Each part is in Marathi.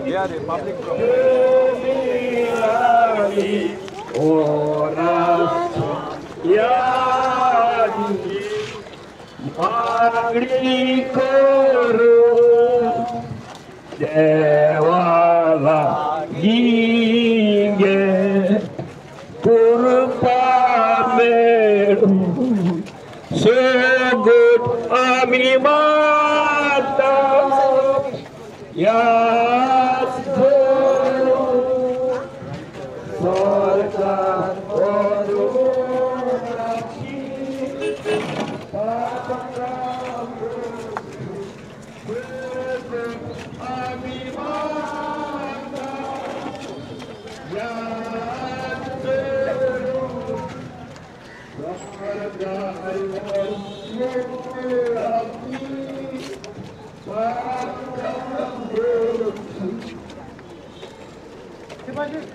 Yeah, the public property. मागणी करू देवाला गिंगे कृपा मिळू सोगुट आम्ही माता याच सरकार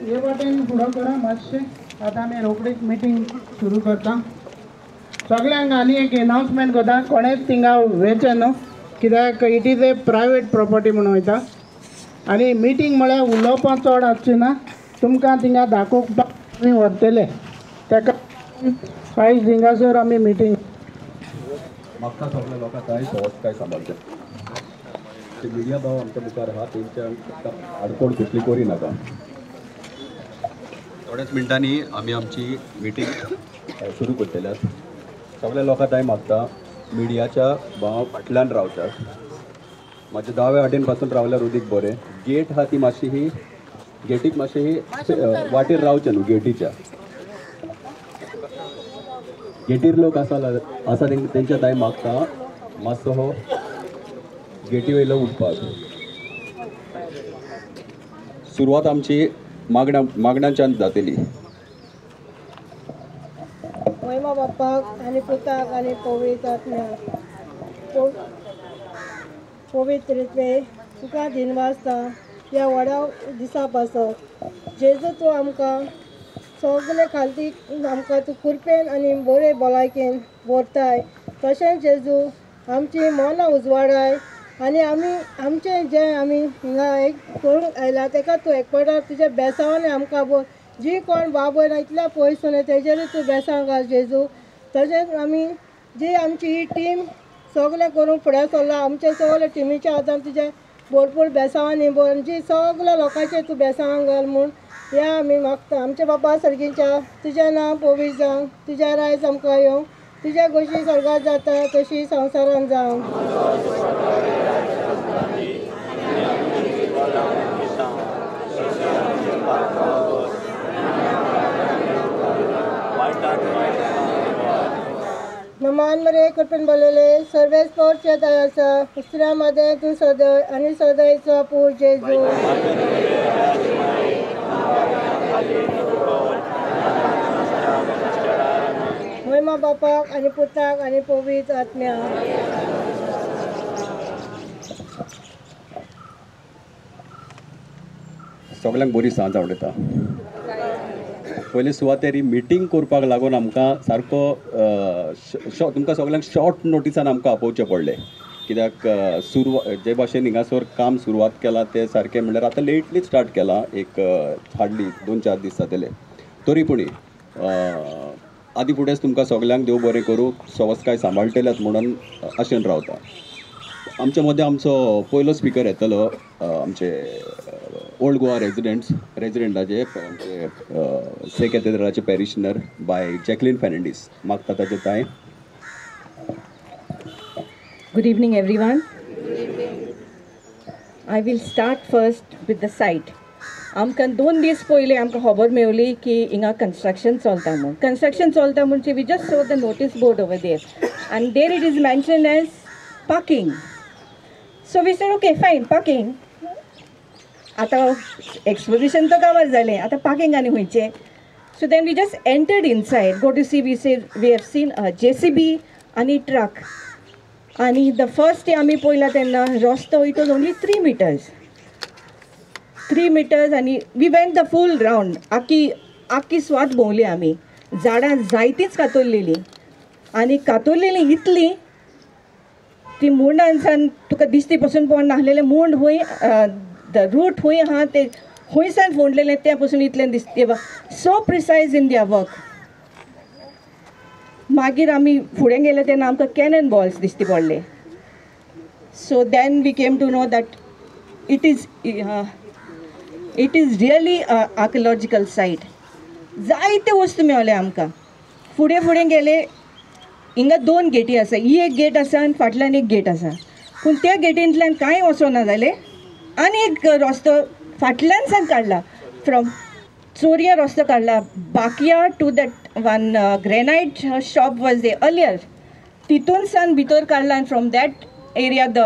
हे वाटेन फुडो करा मातशें. आतां आमी रोखडीच मिटींग सुरू करता. सगळ्यांक आनी एक अनाउन्समेंट करता, कोणेच थिंगा वेचे न्हू, कित्याक it is a private property म्हणून वयता. आनी मिटींग म्हळ्यार उलोवपाक चड आसचें ना, तुमकां थिंगा दाखोवपाक आमी व्हरतले. ताका आयज थिंगासर आमी मिटींग. म्हाका सगळ्या लोकांक जाय संस्कार सांबाळचे. ते मिडिया भाव आमच्या मुखार आहा तेंच्या आडकोड कसली करी नाका. थोड्याच मिनटांनी आमी आमची मिटींग सुरू करतले. सगळ्या लोकांक जाय मागता मिडियाच्या भाव फाटल्यान रावतात. म्हाज्या दावे वाटेन पासून रावल्यार उदीक बरें. गेट आहा ती मातशी ही गेटीक मातशी ही वाटेर रावचे न्हू. गेटीच्या गेटीर लोक आसा तेंच्या दाय मागता मातसो हो गेटी वयलो उठपाक. सुरवात आमची मागण्यांच्यान जातली. महिमा बापाक आनी पुताक आनी पवित्र आत्म्याक पवित्रत्वे तुका दिनवासता ह्या व्हडा दिसा पासत. जेजू तूं आमकां सगळे खालतीक आमकां तूं कृपेन आनी बरे भलायकेन भरताय. तशेंच जेजू आमची मनां उजवाडाय आनी आमचें जें आमी हिंगा एक करूंक आयला तेका तूं एकपटार तुज्या बेसांवान आमकां जी कोण बाबय ना इतल्या पयसून तेजेरूय तूं बेसांव घाल जेजू. तशेंच आमी जी आमची ही टीम सगळें करूंक फुडें सरला, आमचे सगळे टिमीच्या हातान तुजे भरपूर बेसांवांनी भर जी सगळ्या लोकांचे तूं बेसांव घाल म्हूण ह्या आमी मागता. आमच्या बाबा सर्गीच्या तुजें नांव पवित्र जावं, तुज्या रायज आमकां येवं, तुज्या कशी सर्गात जाता तशी संवसारान जावं. नमान मरे कृपेन बोलले सर्वेस पोरचे दयाचा स्त्रियांमध्ये तू सदय आणि सदयचा पूर जेजू. महिमा बापाक आणि पुताक आणि पवित्र आत्म्याक. सगळ्यांक बरी सांज आवडटा. पयलीं सुवातेर ही मिटींग करपाक लागून आमकां सारको तुमकां सगळ्यांक शॉर्ट नोटिसान आमकां आपोवचें पडलें. कित्याक जे भाशेन हिंगासर काम सुरवात केलां तें सारकें म्हणल्यार आतां लेटली स्टार्ट केलां. एक हार्डली 2-4 दीस जातले. तरी पूण आदी फुडेंच तुमकां सगळ्यांक देव बरें करूं. संस्कार सांबाळटल्यात म्हणून आशेन रावता. आमच्या मदें आमचो पयलो स्पिकर येतलो आमचे ओल्ड गोवा रेजिडेंटाचे आमचे से कॅथेड्रलाचे पॅरिशनर बाय जॅकलीन फेर्नांडीस. मागता ताचे ताय. Good evening, everyone. I will start first with the site. आमकां 2 दीस पयलीं आमकां खबर मेवली की हिंगा कंस्ट्रक्शन चलता म्हूण. कंस्ट्रक्शन चलता म्हणचे we just saw the notice board over there and there it is mentioned as parking. So we said okay fine parking. आता एक्सपोजिशन तो कवर जालें, आतां पार्किंग आनी खंयचें. So then we just entered inside. Go to see we have seen a JCB आनी ट्रक. आनी द फर्स्ट डे आमी पळयला तेन्ना रस्तो it was only 3 meters. 3 meters आनी we went the full round. आख्खी स्वात भोंवली आमी. झाडां जायतींच कातरलेलीं आनी कातरलेलीं इतलीं ती मुंडांसान तुका दिसती पासून पडून नासलेले मुंड हूंय द रूट हूंय आहा ते हूंयसान फोंडलेले त्या पासून इतलें दिसते so precise in their work. मागीर आमी फुडें गेले तेन्ना आमकां कॅनन बॉल्स दिसती पडले. So then we came to know that it is really archaeological site. जायते वस्तू मेळ्ळे आमकां. फुडें फुडें गेले हिंगा 2 गेटी आसा. ही एक गेट आसा आनी फाटल्यान एक गेट आसा. पूण त्या गेटींतल्यान कांय वचोना जालें. आनी एक रस्तो फाटल्यान सावन काडला. फ्रॉम चोरया रस्तो काडला बाकिया to that one granite shop was there earlier. तितून सान भितर काडला आनी from that area the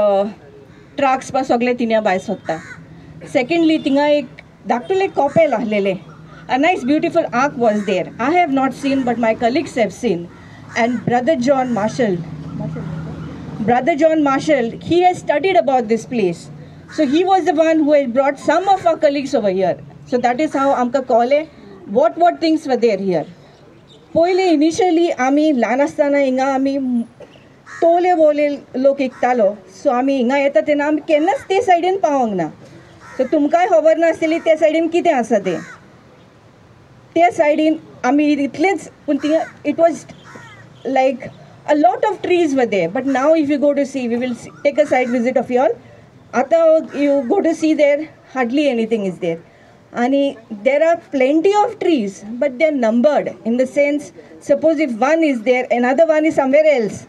trucks पा सगळे तिन्या भायर सोदता. सेकंडली थिंगा एक धाकटुलें कॉपेल आहलेलें. A nice beautiful ark was there. I have not seen, but my colleagues have seen. And Brother John Marshall, he has studied about this place. So he was the one who had brought some of our colleagues over here. So that is how amka call what things were there here. Poile initially आमी ल्हान आसतना हिंगा आमी तोले बोले लोक इकतालो. सो आमी हिंगा येता तेन्ना आमी केन्नाच ते सायडीन पावोंक ना. सो तुमकांय खबर नासलेली त्या सायडीन कितें आसा तें. त्या सायडीन आमी इतलेंच पूण थिंगा it was like a lot of trees वर there. But now if you go to see we will take a side visit of y'all. आतां you go to see there hardly anything is there. आणि there are plenty of trees but they are numbered in the sense suppose if one is there another one is somewhere else.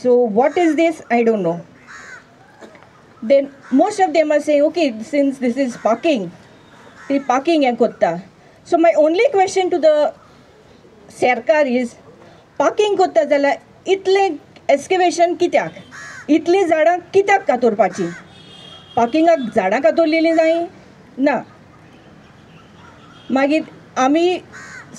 So what is this I don't know. Then most of them are saying okay since this is parking ती पार्किंग हें कोत्ता. So my only question to the Serkar is parking कोत्ता जाल्यार इतले एक्सकेवेशन कित्याक. इतली झाडां कित्याक कातोरपाची. पार्किंगाक झाडां कातोरलेलीं जाय ना. मागीर आमी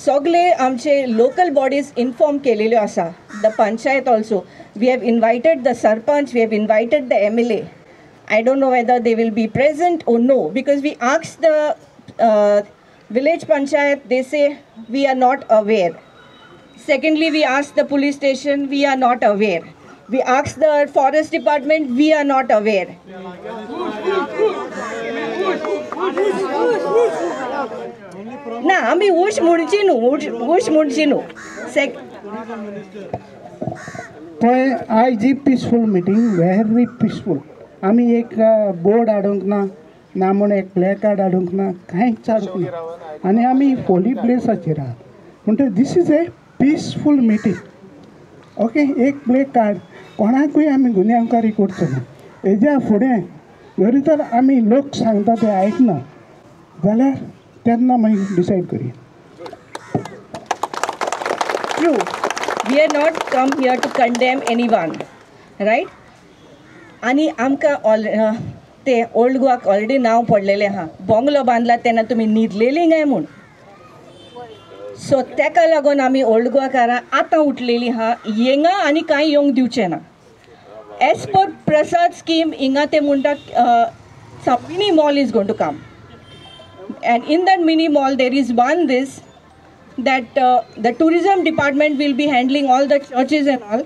सगळे आमचे लोकल बॉडीज इन्फॉर्म केलेल्यो आसा. The panchayat also we have invited the sarpanch, we have invited the MLA. I don't know whether they will be present or no because we asked the village panchayat, they say we are not aware. Secondly, we asked the police station, we are not aware. We asked the forest department, we are not aware. Na ami ush mudchi nu थंय आयज ही पिसफूल मिटींग वेरी पिसफूल. आमी एक बोर्ड हाडूंक ना म्हूण एक प्ले कार्ड हाडूंक ना कांयच हाडूंक ना. आनी आमी होली प्लेसाचेर आहात म्हणटकीर this is a peaceful meeting. Okay एक प्ले कार्ड कोणाकूय आमी गुन्यांवकारी करचो ना. हेज्या फुडें जरी तर आमी लोक सांगता ते आयकना जाल्यार तेन्ना मागीर डिसायड करया. True. We are not come here to condemn anyone, right? आणि आमकां ते ओल्ड गोवाक ऑलरेडी नांव पडलेलें आहा. बंगलो बांदला तेन्ना तुमी न्हिदलेलीं काय म्हूण. सो तेका लागून आमी ओल्ड गोवाकारां आतां उठलेलीं आहा. हिंगा आनी कांय येवंक दिवचें ना. एज पर प्रसाद स्कीम हिंगा ते म्हणटा some mini mall is going to come. And in that mini mall there is one this that the tourism department will be handling all the churches and all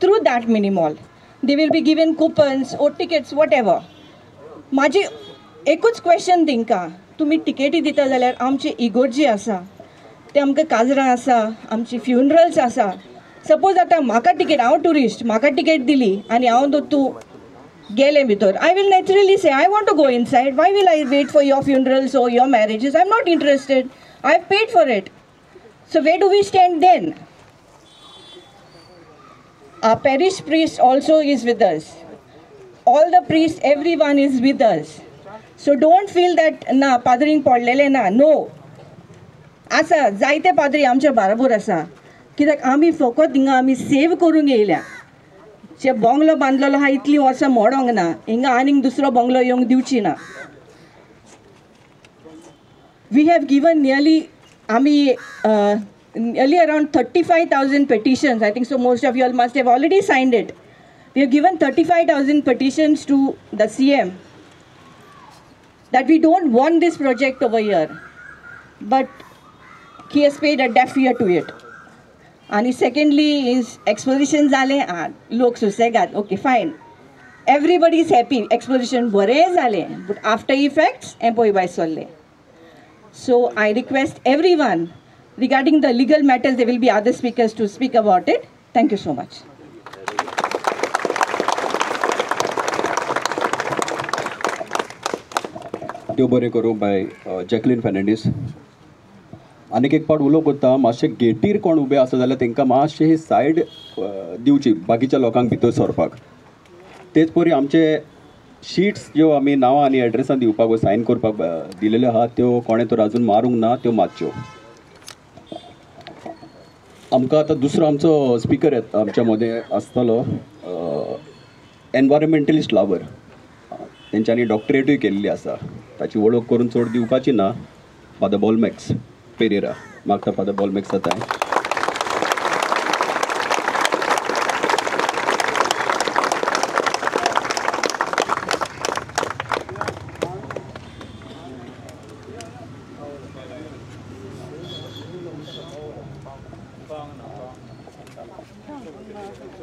through that mini mall. They will be given coupons or tickets whatever. माझी एकूच क्वेश्चन तेंकां तुमी टिकेटी दिता जाल्यार आमची इगोर्जी आसा ते आमकां काजरां आसा आमची फ्युनरल्स आसा. सपोज आतां म्हाका टिकेट हांव ट्युरिस्ट म्हाका टिकेट दिली आनी हांव तूं गेलें भितर I will naturally say I want to go inside. Why will I wait for your funerals or your marriages? I'm not interested. I've paid for it. So where do we stand then? Our parish priest also is with us. All the priests, everyone is with us. So don't feel that na padring पडलेले ना. No. आसा जायते पाद्री आमच्या बरोबर आसा कित्याक आमी फकत हिंगा आमी सेव करूंक येयल्या. जे बंगलो बांदलेलो आहा इतलीं वर्सां मोडोंक ना. हिंगा आनीक दुसरो बंगलो येवंक दिवची ना. We have given nearly around 35,000 petitions. I think so most of you all must have already signed it. We have given 35,000 petitions to the CM that we don't want this project over here. But he has paid a deaf ear to it. And secondly is exposition zale look susegat. Okay, fine. everybody is happy. Exposition बरें जालें, but after effects हें पळोवपाक सरलें. So I request everyone regarding the legal matters, there will be other speakers to speak about it. Thank you so much. देव बरें करूं बाय जॅकलीन फेर्नांडीस. आनीक एक पावट उलोवप करता, मातशे गेटीर कोण उबे आसा जाल्यार तांकां मातशे ही सायड दिवची बाकीच्या लोकांक भितर सरपाक. तेच परी आमचे शीट्स ज्यो आमी नांवां आनी एड्रेसां दिवपाक सायन करपाक दिलेल्यो आहा त्यो कोणें तर अजून मारूंक ना, त्यो मातच्यो. आमकां आतां दुसरो आमचो स्पिकर आमच्या मदें आसतलो, एनवायरमेंटलिस्ट लावर. तेंच्यांनी डॉक्टरेटूय केल्ली आसा. ताची वळख करून चड दिवपाची ना. फादर बॉलमॅक्स पेरेरा. मागता फादर बॉलमॅक्स जाता.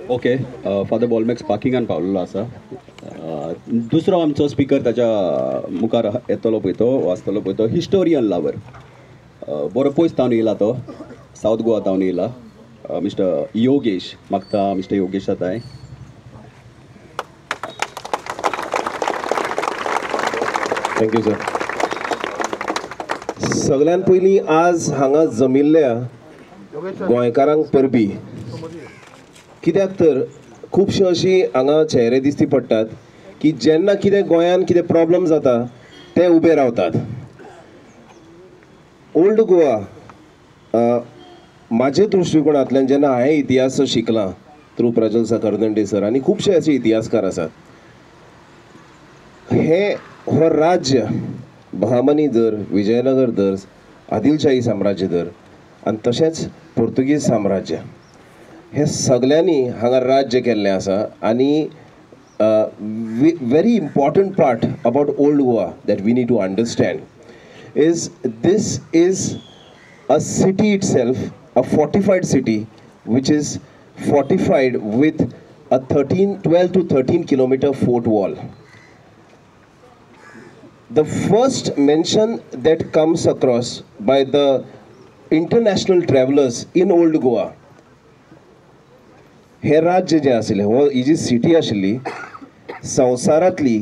ओके, फादर बॉलमॅक्स पार्किंगान पावलेलो आसा. दुसरो आमचो स्पिकर ताच्या मुखार येतलो पळय तो वाचतलो पळय तो हिस्टोरियन लावर. बरो पयस तावन येयला तो, सावथ गोवा तावन येयला. मिस्टर योगेश. मागता मिस्टर योगेश जाताय. Thank you sir. सगळ्यान पयलीं आज हांगा जमिल्ल्या गोंयकारांक परबी, कित्याक तर खुबशे अशी हांगा चेहरे दिश्टी पडटात की जेन्ना कितें गोंयान कितें प्रॉब्लम जाता ते उबे रावतात. ओल्ड गोवा म्हाजे दृश्टिकोनांतल्यान जेन्ना हांवें इतिहास शिकलां थ्रू प्रजल्सा कर्दंडे सर आनी खुबशे अशे इतिहासकार आसात, हो राज्य बहामनी धर, विजयनगर धर, आदिलशाही साम्राज्य धर आनी तशेंच पोर्तुगीज साम्राज्य, हे सगळ्यांनी हांगा राज्य केल्लें आसा. आनी very important part about old Goa that we need to understand is this is a city itself, a fortified city which is fortified with a 12 to 13 kilometer fort wall. The first mention that comes across by the international travelers in old Goa, हे राज्य जे आशिल्लें, हो ही जी सिटी आशिल्ली संवसारांतली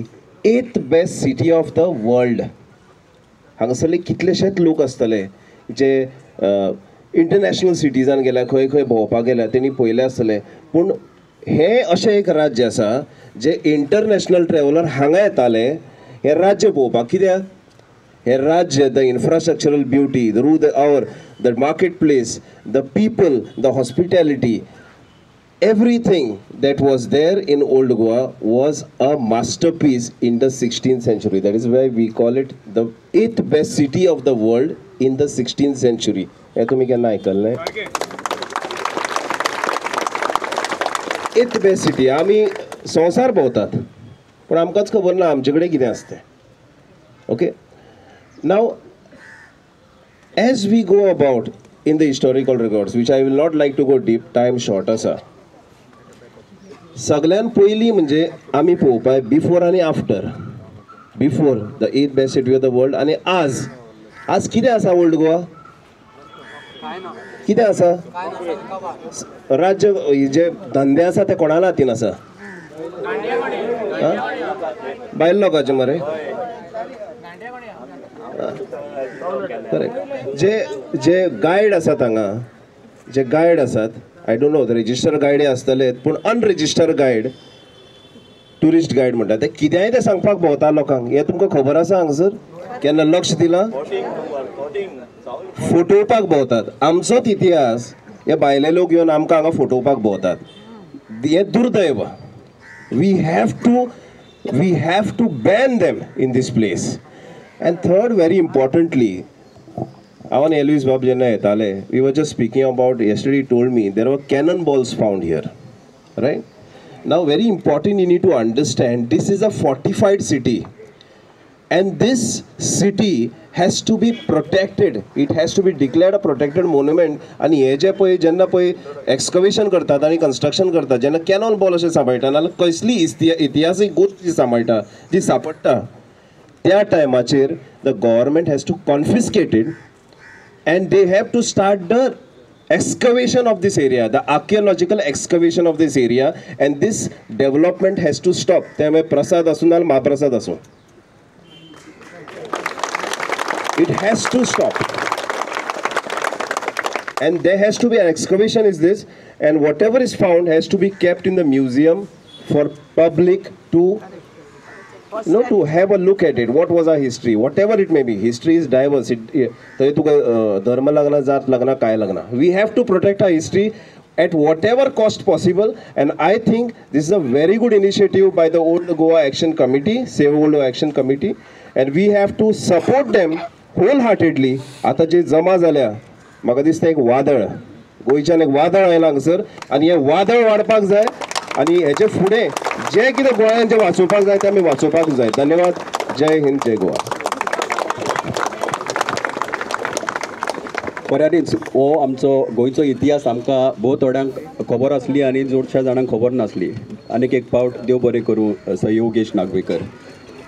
8th best city of the world. हांगासरले कितलेशेच लोक आसतले जे इंटरनॅशनल सिटीजान गेल्या, खंय खंय भोंवपाक गेल्या, तेणी पळयलें आसतलें. पूण हें अशें एक राज्य आसा जे इंटरनॅशनल ट्रॅव्हलर हांगा येताले हें राज्य पळोवपाक. कित्याक हे राज्य, the infrastructural beauty, the market place, the people, the hospitality, everything that was there in old Goa was a masterpiece in the 16th century. That is why we call it the 8th best city of the world in the 16th century. हे तुम्ही केन्ना आयकल्लें? 8th best city. आमी संवसार भोंवतात पूण आमकांच खबर ना आमचे कडेन कितें आसता. Okay, now as we go about in the historical records, which I will not like to go deep, time short आसा. सगळ्यान पयलीं म्हणजे आमी पळोवपाक बिफोर आनी after. Before the 8th best city of the world आनी आज कितें आसा ओल्ड गोवा? कितें आसा? राज्य जे धंदे आसा ते कोणाल्या हातीन आसा? भायल्या लोकांचे मरे. करेक्ट. जे गायड आसात हांगा, जे गायड आसात, I don't know register guide आसतले, पूण अनरेजिस्टर गायड, टुरिस्ट गायड म्हणटा ते कितेंय ते सांगपाक भोंवता लोकांक. हें तुमकां खबर आसा हांगसर? केन्ना लक्ष दिलां? फोटोवपाक भोंवतात. आमचोच इतिहास हे भायले लोक येवन आमकां हांगा फोटोवपाक भोंवतात. हें दुर्दैव. We have to ban them in this place. And third, very importantly, हांव आनी एल्वीस बाब जेन्ना येताले, we were just speaking about, yesterday he told me there were cannon balls found here, right? Now very important, you need to understand this is a fortified city and this city has to be protected. It has to be declared a protected monument. आणि हे जे पळय जेन्ना पळय एक्सकवेशन करतात आनी कन्स्ट्रक्शन करतात, जेन्ना कॅनॉन बॉल अशें सांबाळटा नाजाल्यार कसली इतिहासीक गोश्ट जी सांबाळटा जी सांपडटा, त्या टायमाचेर the government has to confiscate it and they have to start the excavation of this area, the archaeological excavation of this area, and this development has to stop. त्यामुळे प्रसाद असो ना महाप्रसाद असो, it has to stop, and there has to be an excavation is this, and whatever is found has to be kept in the museum for public to to have a look at it. What was our history, whatever it may be. History is diverse. थंय तुका धर्म लागना, जात लागना, काय लागना. We have to protect our history at whatever cost possible, and I think this is a very good initiative by the Old Goa Action Committee, Save Old Goa Action Committee, and we have to support them wholeheartedly. आता जे जमा जाल्या, म्हाका दिसता एक वादळ, गोंयच्यान एक वादळ आयला हांगसर, आनी हे वादळ वाडपाक जाय, आणि हेचे फुडें जे कितें गोंयांत जे वाचोवपाक जाय ते आमी वाचोवपाक जाय. धन्यवाद. जय हिंद, जय गोवा. खऱ्यांनीच हो आमचो गोंयचो इतिहास आमकां भोव थोड्यांक खबर आसली आनी चडश्या जाणांक खबर नासली. आनीक एक फावट देव बरें करूं सर योगेश नागवेकर.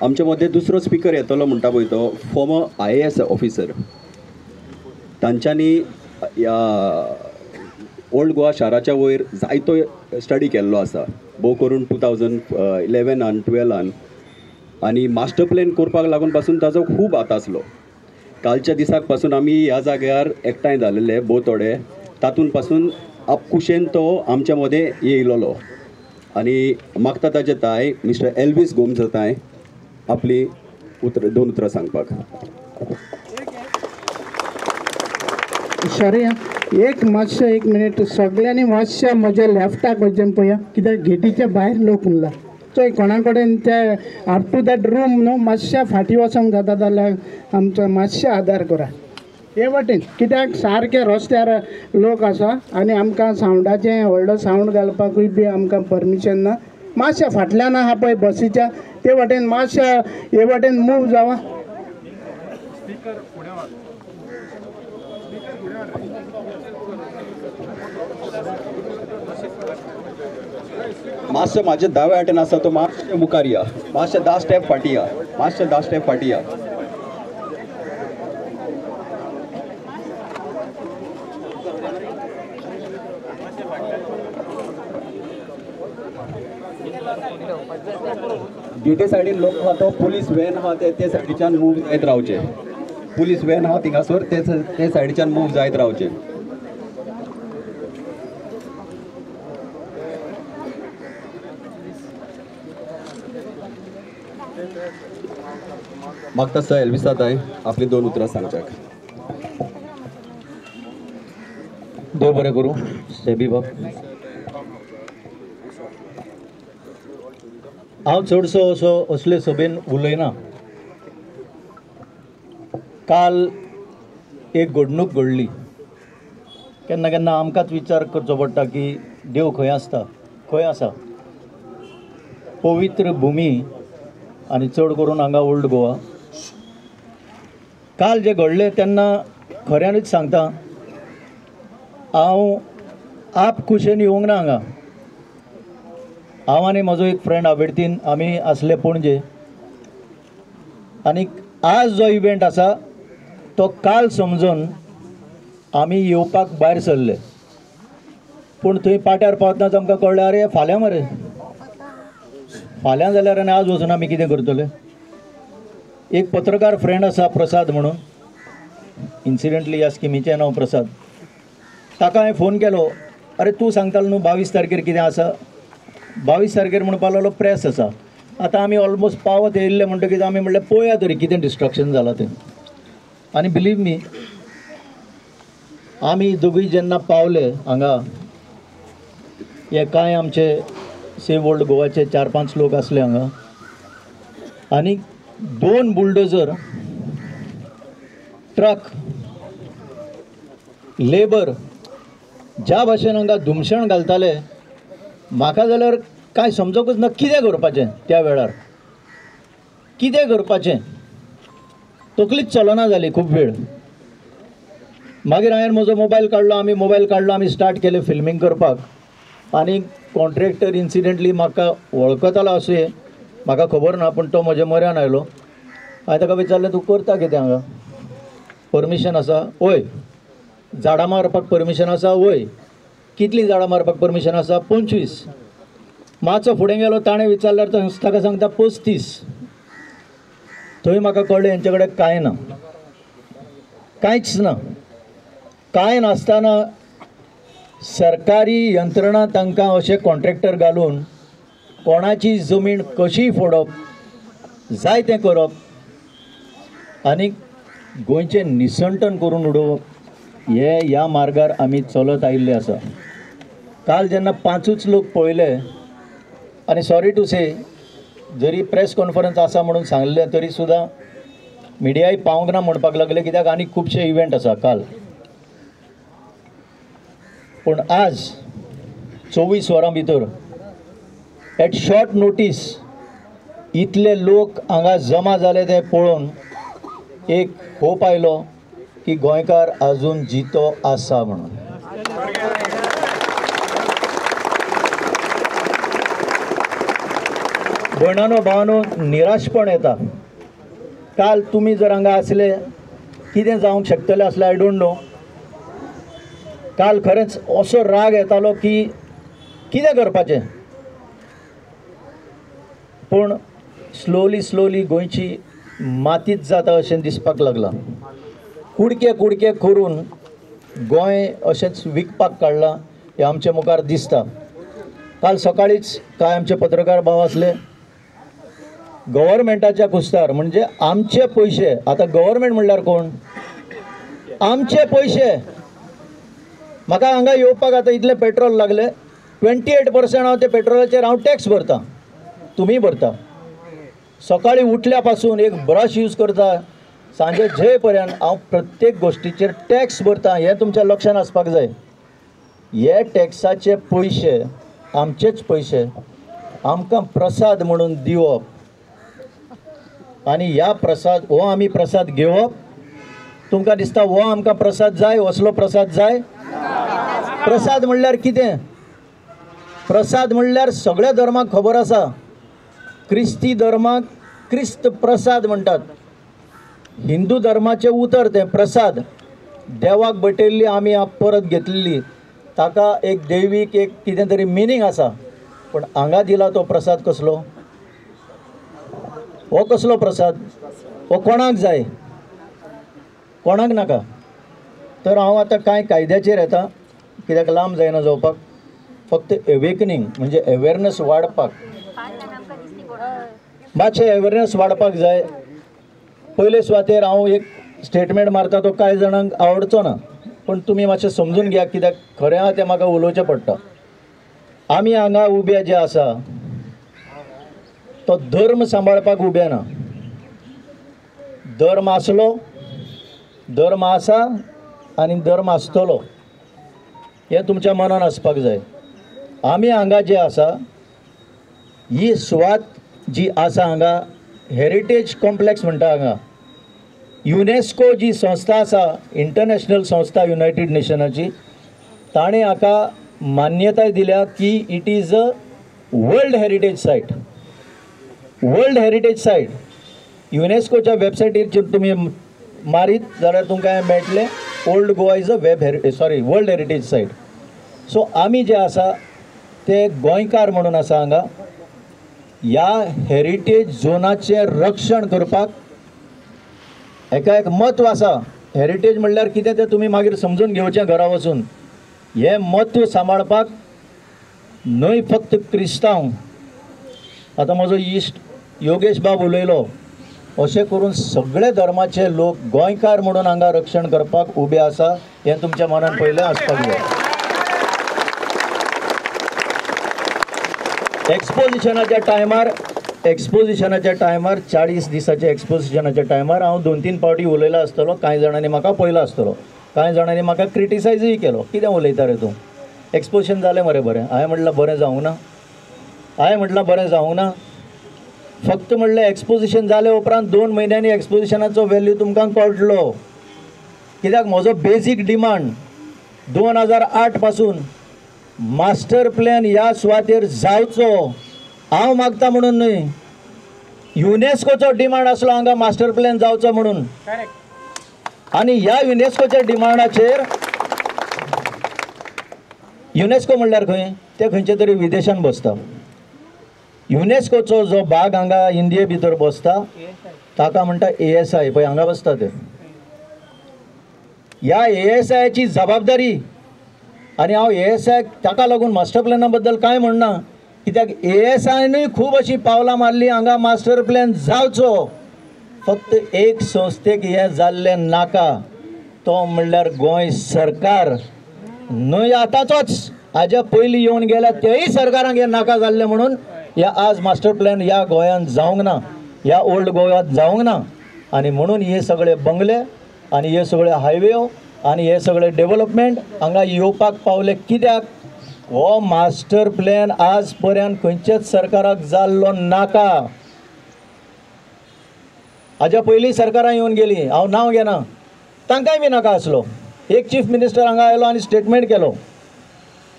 आमचे मदें दुसरो स्पिकर येतलो म्हणटा पळय तो फॉर्मर IAS ऑफिसर. तांच्यांनी ह्या ओल्ड गोवा शाराच्या वयर जायतो स्टडी केल्लो आसा, भोव करून 2011 आनी 12 आनी मास्टर प्लॅन करपाक लागून पासून ताजो खूब हात आसलो. कालच्या दिसाक पासून आमी ह्या जाग्यार एकठांय जालेले भोव थोडे, तातूंत पासून आपकुशेन तो आमच्या मदें येयलोलो. आनी मागता ताचे ताय मिस्टर एल्वीस गोमजताय आपली दोन उतरां सांगपाक. सॉरी एक मातशें एक मिनीट, सगळ्यांनी मातशें म्हज्या लेफ्टाक वचून पळया, कित्याक गेटीच्या भायर लोक उरला. चोय कोणा कडेन ते अप टू दॅट रूम न्हू मातशें फाटी वचोंक जाता जाल्यार आमचो मातशें आदार करा. हे वटेन कित्याक सारके रस्त्यार लोक आसा आनी आमकां सावंडाचें व्हडलो सावंड घालपाकूय बी आमकां परमिशन ना. मातशें फाटल्यान आहा पळय बसीच्या ते वटेन मातशें हे वटेन मूव जावा. मातशें म्हाजे दावे वाटेन आसा तो मातशें मुखार या, मातशें 10 स्टेप फाटी या, मातशें 10 स्टेप फाटी या. गेटे सायडीन लोक आहा तो पुलीस व्हॅन आहा ते सायडीच्यान मूव जायत रावचे. पुलीस व्हॅन आहा थिंगासर ते सायडीच्यान मूव जायत रावचे. मागता सर एल्विसात आहे आपली दोन उतरां सांगच्याक. देव बरें करूं सेबी बाब. हांव चडसो असो असले सभेन उलयना. काल एक घडणूक घडली. केन्ना केन्ना आमकांच विचार करचो पडटा की देव खंय आसता, खंय आसा. पवित्र भुमी आनी चड करून हांगा ओल्ड गोवा. काल जे घडलें तेन्ना खऱ्यांनीच सांगता हांव आप खुशेन येवंक ना हांगा. हांव आनी म्हजो एक फ्रेंड आबेडतीन आमी आसले पणजे. आनी आज जो इवेंट आसा तो काल समजून आमी येवपाक भायर सरले. पूण थंय पाट्यार पावतनाच आमकां कळ्ळें अरे फाल्यां मरे, फाल्यां जाल्यार आनी आज वचून आमी कितें करतले. एक पत्रकार फ्रेंड आसा प्रसाद म्हणून, इन्सिडेंटली ह्या स्किमीचें नांव प्रसाद. ताका हांवें फोन केलो, अरे तूं सांगतालो न्हू 22 तारखेर कितें आसा. 22 तारखेर म्हणपाक लागलो प्रेस आसा. आतां आमी ऑलमोस्ट पावत येयल्ले म्हणटकीच आमी म्हणलें पळोवया तरी कितें डिस्ट्रक्शन जालां तें. आनी बिलीव मी आमी दोगूय जेन्ना पावले हांगा, हे कांय आमचे सेव ओल्ड गोवाचे 4-5 लोक आसले हांगा. आनी 2 बुलडोजर, ट्रक, लेबर ज्या भाशेन हांगा धुमशण घालताले म्हाका जाल्यार कांय समजोकूच ना कितें करपाचें. त्या वेळार कितें करपाचें. तकलीच चलना जाली खूब वेळ. मागीर हांवें म्हजो मोबायल काडलो, आमी स्टार्ट केलें फिल्मींग करपाक. आनी कॉन्ट्रॅक्टर इन्सिडेंटली म्हाका वळखतालो आसूं म्हाका खबर ना, पूण तो म्हज्या म्हऱ्यान आयलो. हांवें ताका विचारलें तूं करता कितें हांगा, परमिशन आसा? वय. झाडां मारपाक परमिशन आसा? वय. कितलीं झाडां मारपाक परमिशन आसा? 25. मातसो फुडें गेलो, ताणें विचारल्यार ताका सांगता 35. थंय म्हाका कळ्ळें हेंचे कडेन कांय ना, कांयच ना. कांय नासतना सरकारी यंत्रणा तांकां अशे कॉन्ट्रॅक्टर घालून कोणाची जमीन कशी फोडप, जाय तें करप आनी गोंयचें निसंटन करून उडोवप, हे ह्या मार्गार आमी चलत आयिल्ले आसा. काल जेन्ना 5च लोक पळयले, आनी सॉरी टू से, जरी प्रेस कॉन्फरन्स आसा म्हणून सांगलें तरी सुद्दां मिडियाय पावंक ना म्हणपाक लागले, कित्याक आनी खुबशे इव्हेंट आसा काल. पूण आज 24 वरां भितर एट शॉर्ट नोटीस इतले लोक हांगा जमा जाले ते पळोवन एक होप आयलो की गोंयकार आजून जितो आसा म्हणून. भयणानो भावानो, निराशपण येता. काल तुमी जर हांगा आसले, कितें जावंक शकतलें आसलें आय डोंट नो. काल खरेंच असो राग येतालो की कितें करपाचें. पूण स्लोली गोंयची मातीच जाता अशें दिसपाक लागलां. कुडके करून गोंय अशेंच विकपाक काडलां हें आमच्या मुखार दिसता. काल सकाळीच कांय आमचे पत्रकार भाव आसले, गव्हर्मेंटाच्या कुस्तार, म्हणजे आमचे पयशे. आतां गव्हर्मेंट म्हणल्यार कोण? आमचे पयशे. म्हाका हांगा येवपाक आतां इतलें पेट्रोल लागलें, 28% हांव ते पेट्रोलाचेर हांव टॅक्स भरता, तुमी भरता. सकाळी उठल्या पासून एक ब्रश यूज करता, सांजे झे पर्यंत हांव प्रत्येक गोश्टीचेर टॅक्स भरता. हें तुमच्या लक्षांत आसपाक जाय. हे टॅक्साचे पयशे, आमचेच पयशे, आमकां प्रसाद म्हणून दिवप आनी ह्या प्रसाद हो आमी प्रसाद घेवप. तुमकां दिसता हो आमकां प्रसाद जाय, असलो प्रसाद जाय? प्रसाद म्हणल्यार कितें? प्रसाद म्हणल्यार सगळ्या धर्माक खबर आसा. क्रिस्ती धर्माक क्रिस्त प्रसाद म्हणटात. हिंदू धर्माचें उतर तें प्रसाद. देवाक भेटयल्ली आमी परत घेतलेली, ताका एक दैवीक एक कितें तरी मिनींग आसा. पूण हांगा दिला तो प्रसाद कसलो? हो कसलो प्रसाद? हो कोणाक जाय? कोणाक नाका. तर हांव आतां कांय कायद्याचेर येता, कित्याक लांब जायना जावपाक. फक्त एवेकनींग म्हणजे अवेरनस वाडपाक, मातशें अवेरनस वाडपाक जाय. पयले सुवातेर हांव एक स्टेटमेंट मारता, तो कांय जाणांक आवडचो ना, पूण तुमी मातशें समजून घेयात, कित्याक खरें आहा तें म्हाका उलोवचें पडटा. आमी हांगा उबे जे आसा तो धर्म सांबाळपाक उबे ना. धर्म आसलो, धर्म आसा आनी धर्म आसतलो, हें तुमच्या मनान आसपाक जाय. आमी हांगा जे आसा, ही सुवात जी आसा हांगा हेरिटेज कॉम्प्लेक्स म्हणटा. हांगा युनेस्को जी संस्था आसा, इंटरनॅशनल संस्था युनायटेड नेशनाची, ताणें हाका मान्यताय दिल्या की it is a world heritage site. World heritage site युनेस्कोच्या वेबसायटीर तुमी मारीत जाल्यार तुमकां मेळटलें. Old Goa is a world heritage site. So आमी जे आसा ते गोंयकार म्हणून आसा हांगा. ह्या हेरिटेज झोनाचें रक्षण करपाक हेका एक म्हत्व आसा. हेरिटेज म्हणल्यार कितें तें तुमी मागीर समजून घेवचें घरा वचून. हें म्हत्व सांबाळपाक न्हय फक्त क्रिस्तांव, आतां म्हजो इश्ट योगेश बाब उलयलो, अशें करून सगळे धर्माचे लोक गोंयकार म्हणून हांगा रक्षण करपाक उबे आसा. हें तुमच्या मनान पयलें आसपाक जाय. एक्सपोजिशनाच्या टायमार 40 दिसाच्या एक्सपोजिशनाच्या टायमार हांव 2-3 फावटी उलयला आसतलो. कांय जाणांनी म्हाका पयला आसतलो, कांय जाणांनी म्हाका क्रिटिसायजूय केलो, कितें उलयता रे तूं, एक्सपोजिशन जालें मरे बरें. हांवें म्हटलां बरें जावंक ना. फक्त म्हणलें एक्सपोजिशन जाले उपरांत 2 म्हयन्यांनी एक्सपोजिशनाचो व्हॅल्यू तुमकां कळटलो. कित्याक म्हजो बेजीक डिमांड 2008 पासून मास्टर प्लॅन ह्या सुवातेर जावचो हांव मागता म्हणून न्हय, युनेस्कोचो डिमांड आसलो हांगा मास्टर प्लॅन जावचो म्हणून. आनी ह्या युनेस्कोच्या डिमांडाचेर युनेस्को म्हणल्यार खंय, ते खंयचे तरी विदेशान बसता. युनेस्कोचो जो भाग हांगा इंडिये भितर बसता ताका म्हणटा ASI पळय, हांगा बसता ते. ह्या ASIची जबाबदारी, आनी हांव ASI ताका लागून मास्टर प्लॅना बद्दल कांय म्हणना, कित्याक ASIनूय खूब अशी पावलां मारली हांगा मास्टर प्लॅन जावचो. फक्त एक संस्थेक हें जाल्लें नाका, तो म्हणल्यार गोंय सरकार. न्हय आतांचोच, हाज्या पयलीं येवन गेल्या तेय सरकारांक हें नाका जाल्लें म्हणून ह्या आज मास्टर प्लॅन ह्या गोंयांत जावंक ना, ह्या ओल्ड गोव्यात जावंक ना. आनी म्हणून हे सगळे बंगले आनी हे सगळे हायवे आनी हे सगळे डेव्हलपमेंट हांगा येवपाक पावले. कित्याक हो मास्टर प्लॅन आज पर्यंत खंयच्याच सरकाराक जाल्लो नाका. हाज्या पयलीं सरकारां येवन गेलीं, हांव नांव घेना, तांकांय बी नाका आसलो. एक चीफ मिनिस्टर हांगा आयलो आनी स्टेटमेंट केलो,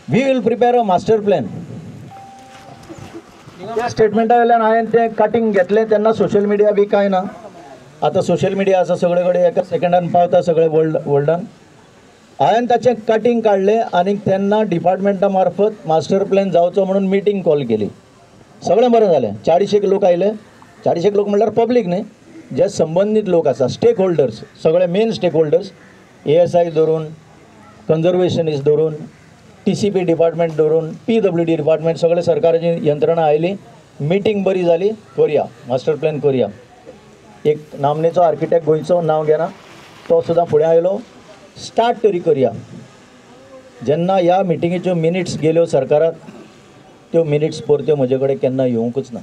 we will prepare a master plan. त्या स्टेटमेंटा वयल्यान हांवें तें कटींग घेतलें. तेन्ना सोशल मिडिया बी कांय ना, आतां सोशल मिडिया आसा सगळे कडेन, एका सेकंडान पावता सगळे वर्ल्डान. हांवें ताचें कटींग काडलें आनी तेन्ना डिपार्टमेंटा मार्फत मास्टर प्लॅन जावचो म्हणून मिटींग कॉल केली. सगळें बरें जालें. 40 लोक आयले. 40 लोक म्हणल्यार पब्लीक न्हय, जे संबंदीत लोक आसा, स्टेक होल्डर्स, सगळे मेन स्टेक होल्डर्स, ASI धरून, कन्जर्वेशनिस्ट धरून, TCP डिपार्टमेंट धरून, PWD डिपार्टमेंट, सगळे सरकाराची यंत्रणा आयली. मिटींग बरी जाली. करुया मास्टर प्लॅन करुया. एक नामनेचो आर्किटेक्ट गोंयचो, नांव घेना, तो सुद्दां फुडें आयलो. स्टार्ट तरी करुया. जेन्ना ह्या मिटिंगेच्यो मिनिट्स गेल्यो सरकाराक, त्यो मिनिट्स परत्यो म्हजे कडेन केन्ना येवंकूच ना,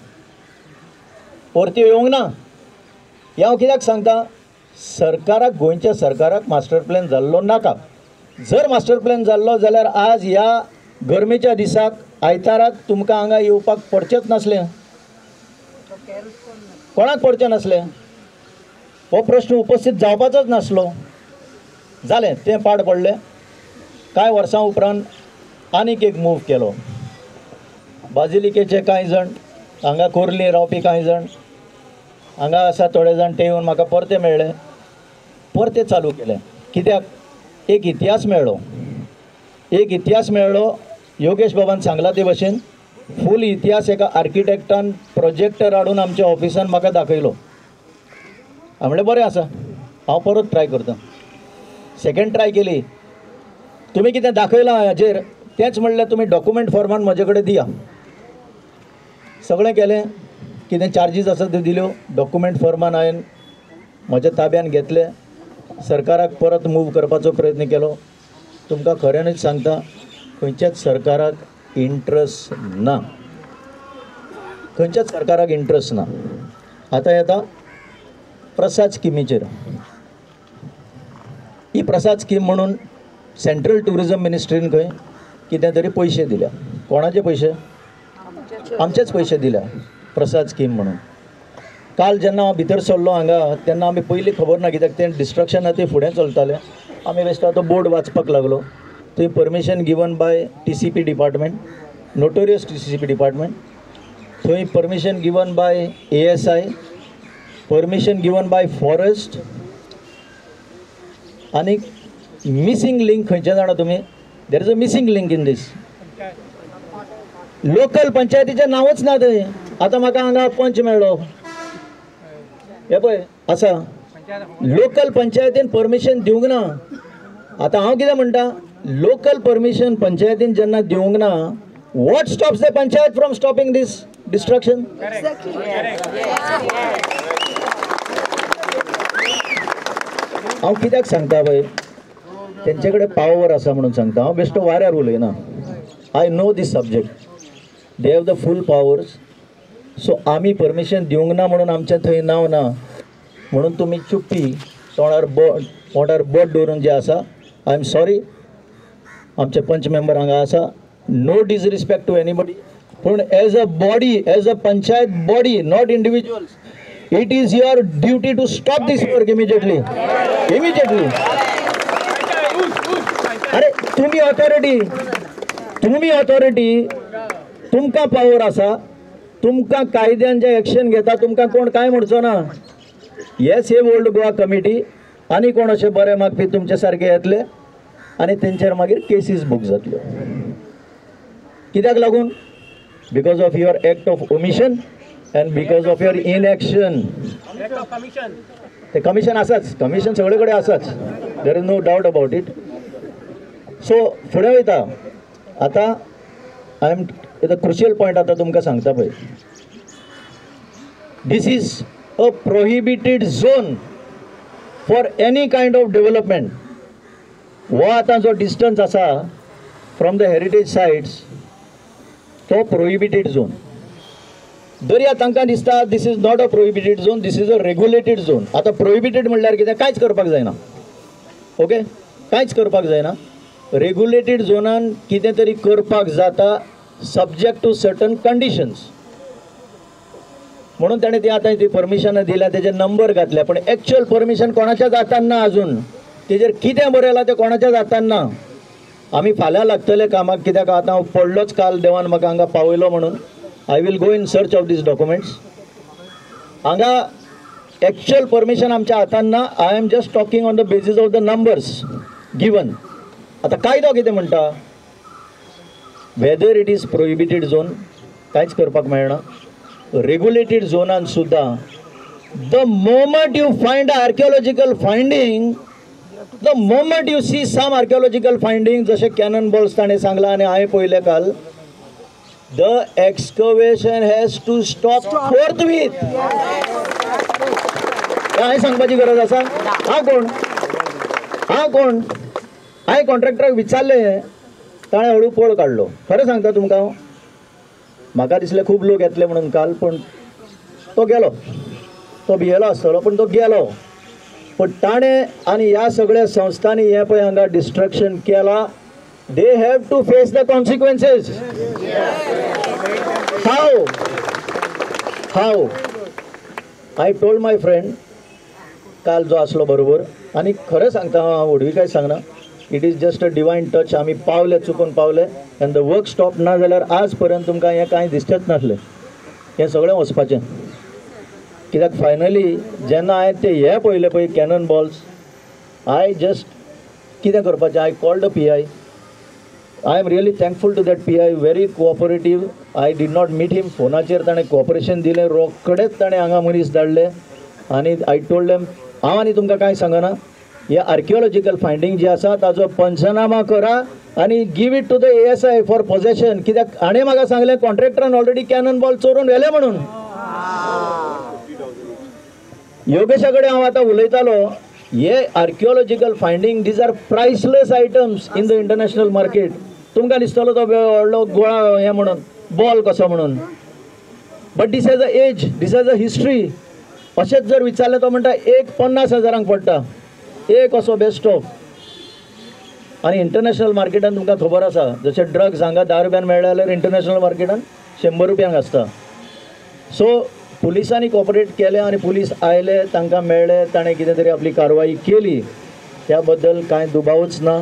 परत्यो येवंक ना. हें हांव कित्याक सांगता, सरकाराक, गोंयच्या सरकाराक मास्टर प्लॅन जाल्लो नाका. जर मास्टर प्लॅन जाल्लो जाल्यार आज ह्या गरमेच्या दिसाक आयताराक तुमकां हांगा येवपाक पडचेंच नासलें. कोणाक पडचें नासलें, हो प्रश्न उपस्थित जावपाचोच नासलो. जालें, तें पाड पडलें. कांय वर्सां उपरांत आनीक एक मूव केलो. बाजिलिकेचे कांय जाण, हांगा कोर्ली रावपी कांय जाण, हांगा आसा थोडे जाण, ते येवन म्हाका परते मेळ्ळे. परते चालू केलें. कित्याक एक इतिहास मेळ्ळो. एक इतिहास मेळ्ळो. योगेश बाबान सांगला ते भशेन फूल इतिहास एका आर्किटेक्टान प्रोजेक्टर हाडून आमच्या ऑफिसान म्हाका दाखयलो. हांव म्हणलें बरें आसा, हांव परत ट्राय करता. सेकंड ट्राय केली. तुमी कितें दाखयलां हाचेर तेंच म्हणलें तुमी डॉक्युमेंट फॉर्मान म्हजे कडेन दिया. सगळें केलें. कितें चार्जीस आसा त्यो दिल्यो. डॉक्युमेंट फॉर्मान हांवें म्हज्या ताब्यान घेतले. सरकाराक परत मूव करपाचो प्रयत्न केलो. तुमकां खऱ्यानच सांगता, खंयच्याच सरकाराक इंट्रस्ट ना. खंयच्याच सरकाराक इंट्रस्ट ना. आतां येता प्रसाद स्किमीचेर. ही प्रसाद स्कीम म्हणून सेंट्रल टुरिजम मिनिस्ट्रीन खंय कितें तरी पयशे दिल्या. कोणाचे पयशे? आमचेच पयशे दिल्या प्रसाद स्कीम म्हणून. काल जेन्ना हांव भितर सरलो हांगा, तेन्ना आमी पयलीं खबर ना, कित्याक तें डिस्ट्रक्शन आसा तें फुडें चलतालें. आमी बेश्टो तो बोर्ड वाचपाक लागलो. थंय permission given by TCP department, notorious TCP department. थंय permission given by ASI, permission given by forest. आनी मिसींग लिंक खंयचें जाणा तुमी? There is a missing link in this. Local पंचायतीचें नांवच ना थंय. आतां म्हाका हांगा पंच मेळ्ळो, हे पळय आसा, लोकल पंचायतीन परमिशन दिवंक ना. आतां हांव कितें म्हणटा, लोकल परमिशन पंचायतीन जेन्ना दिवंक ना, what stops the panchayat from stopping this destruction? हांव कित्याक सांगता पळय, तेंचे कडेन पावर आसा म्हणून सांगता. हांव बेश्टो वाऱ्यार उलयना. I know this subject. They have the full powers. सो आमी परमिशन दिवंक ना म्हणून आमचें थंय नांव ना म्हणून तुमी चुप्पी तोंडार बोट दवरून जे आसा. I am sorry. आमचे पंच मेंबर हांगा आसा. No disrespect to anybody. पूण as a body, as a panchayat body, not individuals, it is your duty to stop this work immediately. अरे तुम्ही ऑथॉरिटी, तुमकां पावर आसा, तुमकां कायद्यान जे एक्शन घेता तुमकां कोण काय म्हणचो ना. हे सेव ओल्ड गोवा कमिटी आनी कोण अशे बरे मागपी तुमचे सारके येतले आनी तेंचेर मागीर केसीस बूक जातल्यो. कित्याक लागून? Because of your act of omission and because of your inaction. ते कमिशन आसाच, कमिशन सगळे कडेन आसाच, there is no doubt about it. So फुडें वयता. आतां I am the crucial point आतां तुमकां सांगता पळय. This is a prohibited zone for any kind of development. हो आतां जो डिस्टन्स आसा फ्रॉम द हेरिटेज सायट्स तो प्रोहिबिटेड झोन. दर्या तांकां दिसता this is not a prohibited zone, this is a regulated zone. आतां प्रोहिबिटेड म्हणल्यार कितें? कांयच करपाक जायना. ओके, कांयच करपाक जायना. रेग्युलेटेड झोनान कितें तरी करपाक जाता सबजेक्ट टू सर्टन कंडिशन्स. म्हणून ताणें ती आतां ती परमिशनां दिल्या, तेजे नंबर घातल्या, पण एक्चुअल परमिशन कोणाच्याच हातान ना अजून. तेजेर कितें बरयलां तें कोणाच्याच हातान ना. आमी फाल्यां लागतले कामाक, कित्याक आतां हांव पडलोच काल, देवान म्हाका हांगा पावयलो म्हणून. I will go in search of this documents. हांगा एक्चुअल परमिशन आमच्या हातान ना. I am just talking on the basis of the numbers given. आतां कायदो कितें म्हणटा? Whether it is prohibited zone कांयच करपाक मेळना. रेग्युलेटेड झोनान सुद्दां the moment you find archaeological finding, the moment you see some archaeological finding, जशें कॅनन बॉल्स ताणें सांगलां आनी हांवें पळयलें काल, the excavation has to stop फोर्थवीथ. हांवें सांगपाची गरज आसा? हांव कोण? हांवें कॉन्ट्रॅक्टराक विचारलें, ताणें हळू पळ काडलो. खरें सांगता तुमकां हांव, म्हाका दिसलें खूब लोक येतले म्हणून काल, पण तो गेलो. तो भियेलो आसतलो पण तो गेलो. पण ताणें आनी ह्या सगळ्या संस्थांनी हें पळय हांगा डिस्ट्रक्शन केलां. They have to face the consequences. How I told my friend काल जो आसलो बरोबर, आनी खरें सांगता हांव, व्हडवी कांय सांगना, it is just a divine touch. आमी पावले, चुकून पावले, एंड द वर्क स्टॉप. ना जाल्यार आज पर्यंत तुमकां हें कांय दिसचेंच नासलें. हें सगळें वचपाचें. कित्याक फायनली जेन्ना हांवें ते हे पळयले पळय कॅनन बॉल्स, आय जस्ट कितें करपाचें, I called the PI. I am really thankful to that PI, very cooperative. I did not meet him. फोनाचेर ताणें कोऑपरेशन दिलें, रोखडेच ताणें हांगा मनीस धाडले. आनी आय टोल्ड देम, हांव आनी तुमकां कांय सांगना, हे आर्किओलॉजिकल फायंडींग जे आसा ताजो पंचनामा करा आनी give it to the ASI for possession. कित्याक हाणें म्हाका सांगलें कॉन्ट्रॅक्टरान ऑलरेडी कॅनन बॉल चोरून व्हेले म्हणून. योगेशा कडेन हांव आतां उलयतालो, हे archaeological finding these are priceless items in the international market. तुमकां दिसतलो तो व्हडलो गोळा हें म्हणून, बॉल कसो म्हणून, but this has a age, this has a history. अशेंच जर विचारलें तो म्हणटा एक 50,000 पडटा एक असो बेस्ट ऑफ. आनी इंटरनॅशनल मार्केटान तुमकां खबर आसा, जशे ड्रग्स हांगा 10 रुपयान मेळ्ळे जाल्यार इंटरनॅशनल मार्केटान 100 रुपयांक आसता. सो पुलिसांनी कॉपरेट केलें आनी पुलीस आयले, तांकां मेळ्ळे, ताणें कितें तरी आपली कारवाई केली. त्या बद्दल कांय दुबावूच ना.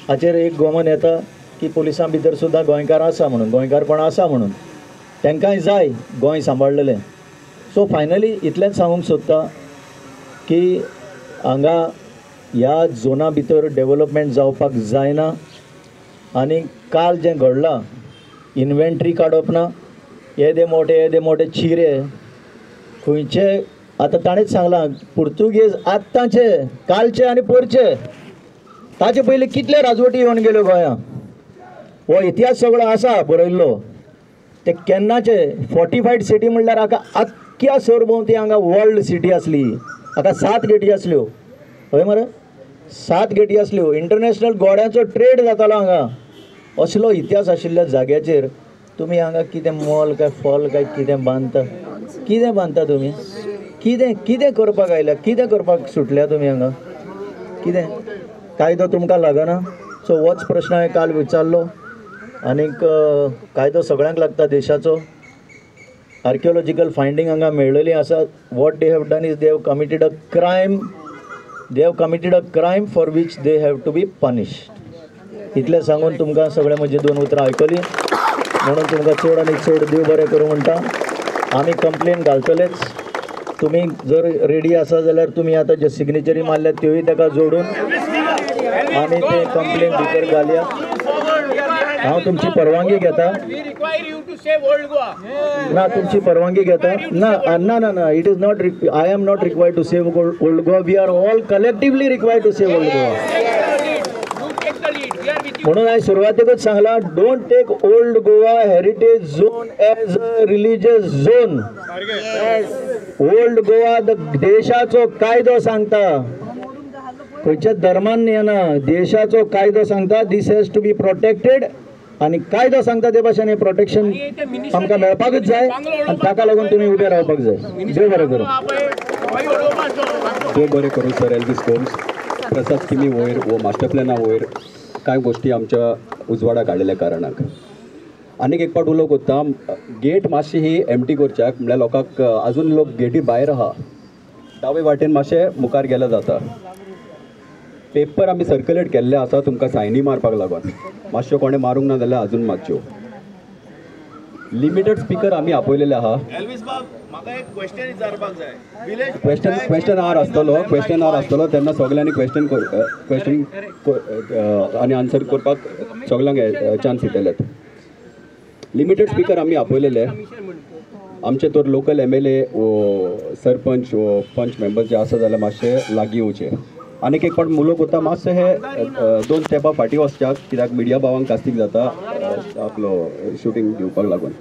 हाचेर एक गोमन येता की पुलिसां भितर सुद्दां गोंयकार आसा म्हणून, गोंयकारपण आसा म्हणून. तांकांय जाय गोंय सांबाळलेलें. सो फायनली इतलेंच सांगूंक सोदता की हांगा ह्या झोना भितर डेव्हलपमेंट जावपाक जायना. आनी काल जें घडलां, इन्व्हेंटरी काडप ना, येदे मोठे चिरे खंयचे. आतां ताणेंच सांगलां पुर्तुगेज आत्तांचे, कालचे आनी परचे, ताचे पयलीं कितले राजवटी येवन गेल्यो गोंयांत. हो इतिहास सगळो आसा बरयल्लो. ते केन्नाचे फोर्टिफायड सिटी म्हणल्यार हाका आख्ख्या सरभोंवती हांगा वर्ल्ड सिटी आसली. हाका 7 गेटी आसल्यो. हय मरे, 7 गेटी आसल्यो. इंटरनॅशनल गोड्यांचो ट्रेड जातालो हांगा. असलो इतिहास आशिल्ल्या जाग्याचेर तुमी हांगा कितें मॉल काय फॉल काय कितें बांदता? कितें बांदता तुमी? कितें करपाक आयल्या? कितें करपाक सुटल्या तुमी हांगा? कितें कायदो तुमकां लागना? सो होच प्रश्न हांवें काल विचारलो आनीक कायदो सगळ्यांक लागता देशाचो. आर्किओलॉजिकल फायंडींग हांगा मेळ्ळेली आसा. What they have done is they have committed a crime for which they have to be punished. इतलें सांगून तुमकां सगळें म्हजी 2 उतरां आयकलीं म्हणून तुमकां चड आनी चड देव बरें करूं म्हणटा. आमी कंप्लेन घालतलेच. तुमी जर रेडी आसा जाल्यार तुमी आतां जे सिग्नेचरी मारल्यात त्योय ताका जोडून आमी ते कंप्लेन भितर घालया. हांव तुमची परवानगी घेता. ना तुमची परवानगी घेता. ना ना ना ना it is not. I am not required to save Old Goa. We are all collectively required to save Old Goa. म्हणून हांवें सुरवातेकूच सांगलां don't take Old Goa heritage zone as a religious zone. Old Goa देशाचो कायदो सांगता. खंयच्या धर्मान येना. देशाचो कायदो सांगता this has to be protected. आनी कायदो सांगता ते भाशेन हें प्रोटेक्शन आमकां मेळपाकूच जाय आनी ताका लागून तुमी उबे रावपाक जाय. देव बरें करूं. देव बरें करूं सर. एल्विस गोम्स प्रसाद स्किमी वयर वो मास्टर प्लॅना वयर कांय गोश्टी आमच्या उजवाडाक हाडिल्ल्या कारणाक आनीक एक पावट उलोवंक कोत्ता. गेट मातशी ही एम्प्टी करच्याक म्हणल्यार लोकांक आजून लोक गेटी भायर आहा. दावे वाटेन मातशें मुखार गेल्यार जाता. पेपर आमी सर्क्युलेट केल्ले आसा तुमकां सायनी मारपाक लागून. मातश्यो कोणें मारूंक ना जाल्यार आजून मातश्यो. लिमिटेड स्पीकर आमी आपयलेले आहा. क्वेश्चन आवर आसतलो तेन्ना सगळ्यांनी क्वेश्चन आनी आन्सर करपाक सगळ्यांक चान्स दितलेत. लिमिटेड स्पीकर आमी आपयलेले. आमचे तर लोकल MLA सरपंच पंच मेंबर जे आसा जाल्यार मातशे लागीं येवचे. आनीक एक पावट उलोवंक कोत्ता मातशें हे 2 स्टेपां फाटीं वचच्याक कित्याक मिडिया भावांक कास्तीक जाता आपलो शुटींग दिवपाक लागून.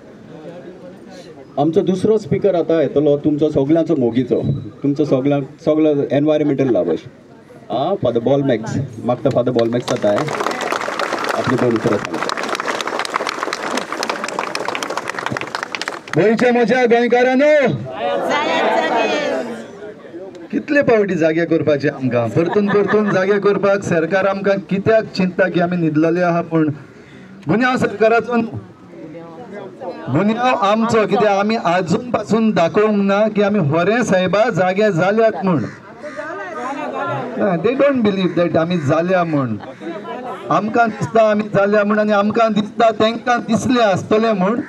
आमचो दुसरो स्पीकर आतां येतलो तुमचो सगळ्यांचो मोगीचो. तुमचो सगळो एनवायरमेंटल लावश फादर बॉलमॅक्स. मागता फादर बॉलमॅक्स जाता आपली 2 उतरां सांगता. गोंयच्या म्हज्या गोंयकारांनो कितले पावटी जागे करपाचे आमकां. परतून जागे करपाक सरकार आमकां कित्याक चिंतता की आमी न्हिदलेले आहा. पूण गुन्यांव सरकाराचो गुन्यांव आमचो. कित्याक आमी आजून पासून दाखोवंक ना की आमी होरे साहेबा जागे जाल्यात म्हूण. दे डोंट बिलीव दॅट आमी जाल्या म्हूण. आमकां दिसता आमी जाल्या म्हूण आनी आमकां दिसता तांकां दिसलें आसतलें म्हूण.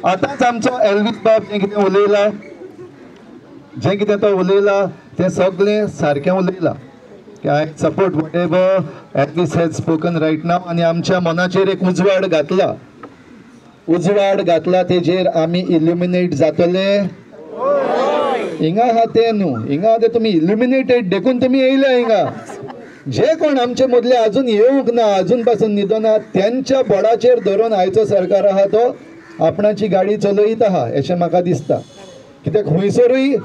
आतांच आमचो एल्विस बाब जें कितें तो उलयला तें सगळें सारकें उलयलां. I support whatever Elvis has spoken right now. आनी आमच्या मनाचेर एक उजवाड घातला तेजेर आमी इल्युमिनेट जातले. हिंगा आहा ते न्हू. हिंगा ते तुमी इल्युमिनेटेड देखून तुमी येयल्या हिंगा. जे कोण आमचे मदले आजून येवंक ना आजून पासून न्हिदना त्यांच्या बोडाचेर धरून आयचो सरकार आहा तो आपणाची गाडी चलयत आहा अशें म्हाका दिसता. कित्याक खंयसरूय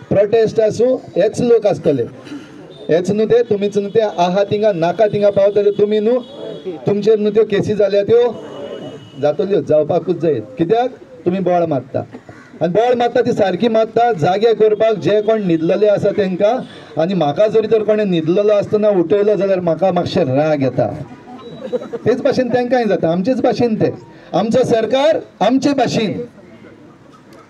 प्रोटेस्ट आसूं हेच लोक आसतले. हेच न्हू ते तुमीच न्हू ते आहा थिंगा नाका थिंगा पावतले तुमी न्हू. तुमचेर न्हू त्यो केसी जाल्या त्यो जातल्यो जावपाकूच जाय. कित्याक तुमी बॉळ मारता आनी बॉळ मारता ती सारकी मारता जागे करपाक जे कोण न्हिदलेले आसा तांकां. आनी म्हाका जरी तर कोणें न्हिदलेलो आसतना उठयलो जाल्यार म्हाका मातशें राग येता. तेच भाशेन तांकांय जाता. आमचेच भाशेन ते आमचो सरकार आमचे भाशेन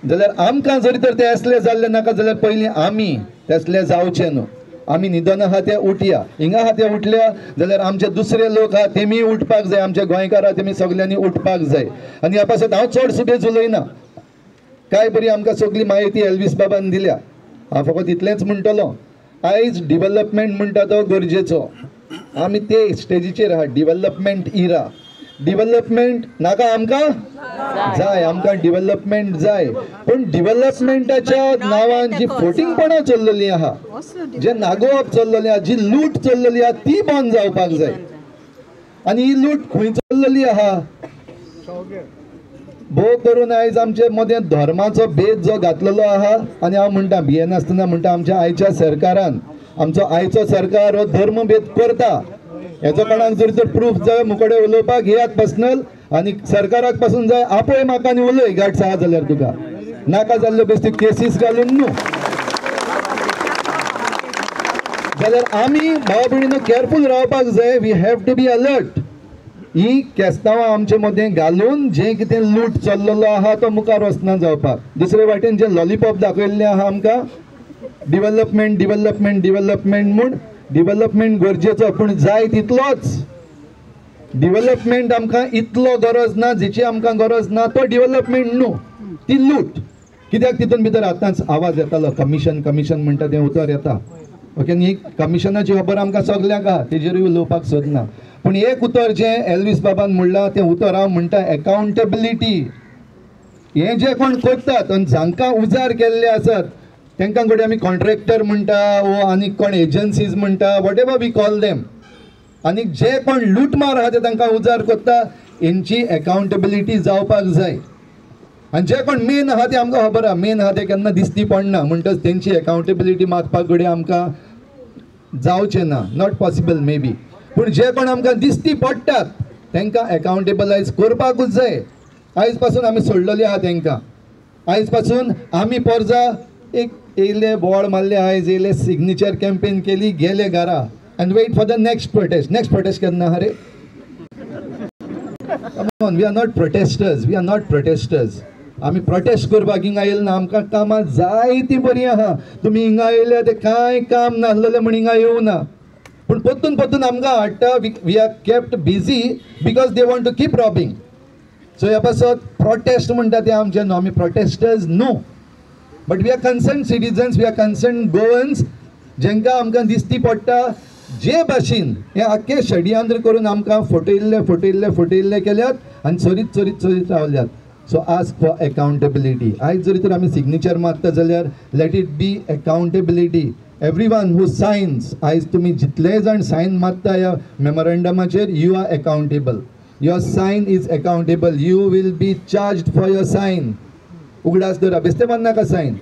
जाल्यार आमकां जरी तर ते असले जाल्ले नाका जाल्यार पयलीं आमी तसले जावचे न्हू. आमी न्हिदन आहा ते उठया. हिंगा आहा ते उठल्या जाल्यार आमचे दुसरे लोक आहा तेमी उठपाक जाय. आमचे गोंयकार आहा तेमी सगल्यांनी उठपाक जाय. आनी ह्या पासत हांव चड सुबेज उलयना. काय बरी आमकां सगळी म्हायती एल्विस बाबान दिल्या. हांव फकत इतलेंच म्हणटलो आयज डिवेलपमेंट म्हणटा तो गरजेचो. आमी ते स्टेजीचेर आहा. डिवेलपमेंट इरा. डिवेलपमेंट नाका आमकां जाय. आमकां डिवेलपमेंट जाय. पूण डिवेलपमेंटाच्या नांवान जी फोटिंगपणां चल्लेलीं आहा जे नागोवप चल्लेलें आहा जी लूट चल्लेली आहा ती बंद जावपाक जाय. आनी ही लूट खंय चल्लेली आहा भोव करून आयज आमचे मदें धर्माचो भेद जो घातलेलो आहा. आनी हांव म्हणटा भियेनासतना म्हणटा आमच्या आयच्या सरकारान आमचो आयचो सरकार हो धर्म भेद करता. हेचो कोणाक जरी तर प्रूफ जाय मुकडे उलोवपाक हेयात पर्सनल आनी सरकाराक पासून जाय आपय म्हाका आनी उलय गाठ आहा जाल्यार तुका नाका जाल्ल्यो बेश्टी केसीस घालून न्हू. जाल्यार आमी भाव भयणीनो केअरफूल रावपाक जाय. We have to be alert. ही केस्तांवां आमचे मदें घालून जे कितें लूट चल्लेलो आहा तो मुखार वचना जावपाक. दुसरे वाटेन जे लॉलीपॉप दाखयल्लें आहा आमकां डिवेलपमेंट डिवेलपमेंट डिवेलपमेंट म्हूण डिवेलपमेंट गरजेचो पूण जाय तितलोच. डिवेलपमेंट आमकां इतलो गरज ना जेची आमकां गरज ना तो डिवेलपमेंट न्हू, ती लूट. कित्याक तितून भितर आतांच आवाज येतालो कमिशन कमिशन म्हणटा तें उतर येता. ओके न्ही, कमिशनाची खबर आमकां सगल्यांक आहा, तेजेरूय उलोवपाक सोदना. पूण एक उतर जें एल्वीस बाबान म्हणलां तें उतर हांव म्हणटा एकावंटेबिलिटी. हे जे कोण करतात आनी जांकां उजार केल्ले आसात तांकां घडये आमी कॉन्ट्रॅक्टर म्हणटा वो आनी कोण एजन्सीज म्हणटा whatever we call them. आनी जे कोण लूटमार आहा ते तांकां उजार करता हेंची एकावंटेबिलिटी जावपाक जाय. आनी जे कोण मेन आहा ते आमकां खबर आहा मेन आहा ते केन्ना दिसती पडना म्हणटच तेंची एकावंटेबिलिटी मागपाक घडये आमकां जावचें ना, नॉट पॉसिबल मे बी. पूण जे कोण आमकां दिसती पडटात तांकां एकावंटेबलायज करपाकूच जाय. आयज पासून आमी सोडलेली आहा तांकां. आयज पासून आमी परजा एक येयले बोवाळ मारले, आयज येयले सिग्नेचर कॅम्पेन केली गेले घरा and wait for the next protest. Next protest केन्ना आहा रे? Come on, we are not protesters. We are not protesters. आमी प्रोटेस्ट करपाक हिंगा येयले ना. आमकां कामां जायतीं बरीं आहा. तुमी हिंगा येयले ते कांय काम नासलेलें म्हण हिंगा येवं ना. पूण परतून परतून आमकां हाडटा. We are kept busy because they want to keep robbing. So ह्या पासत प्रोटेस्ट म्हणटा ते आमचे न्हू. आमी प्रोटेस्टर्स न्हू, but we are concern citizens, we are concern Goans जेंकां आमकां दिसती पडटा जे भाशेन हे आख्खे षडयंत्र करून आमकां फटयल्ले फटयल्ले फटयल्ले केल्यात आनी चोरीत चोरीत चोरीत रावल्यात. So ask for accountability. आयज जरी तर आमी सिग्नेचर मारता जाल्यार let it be accountability. Everyone who signs, आयज तुमी जितले जाण सायन मारता ह्या मेमोरेंडमाचेर you are accountable. Your sign is accountable. You will be charged for your sign. उगडास धरा, बेस्ते मारनाका सायन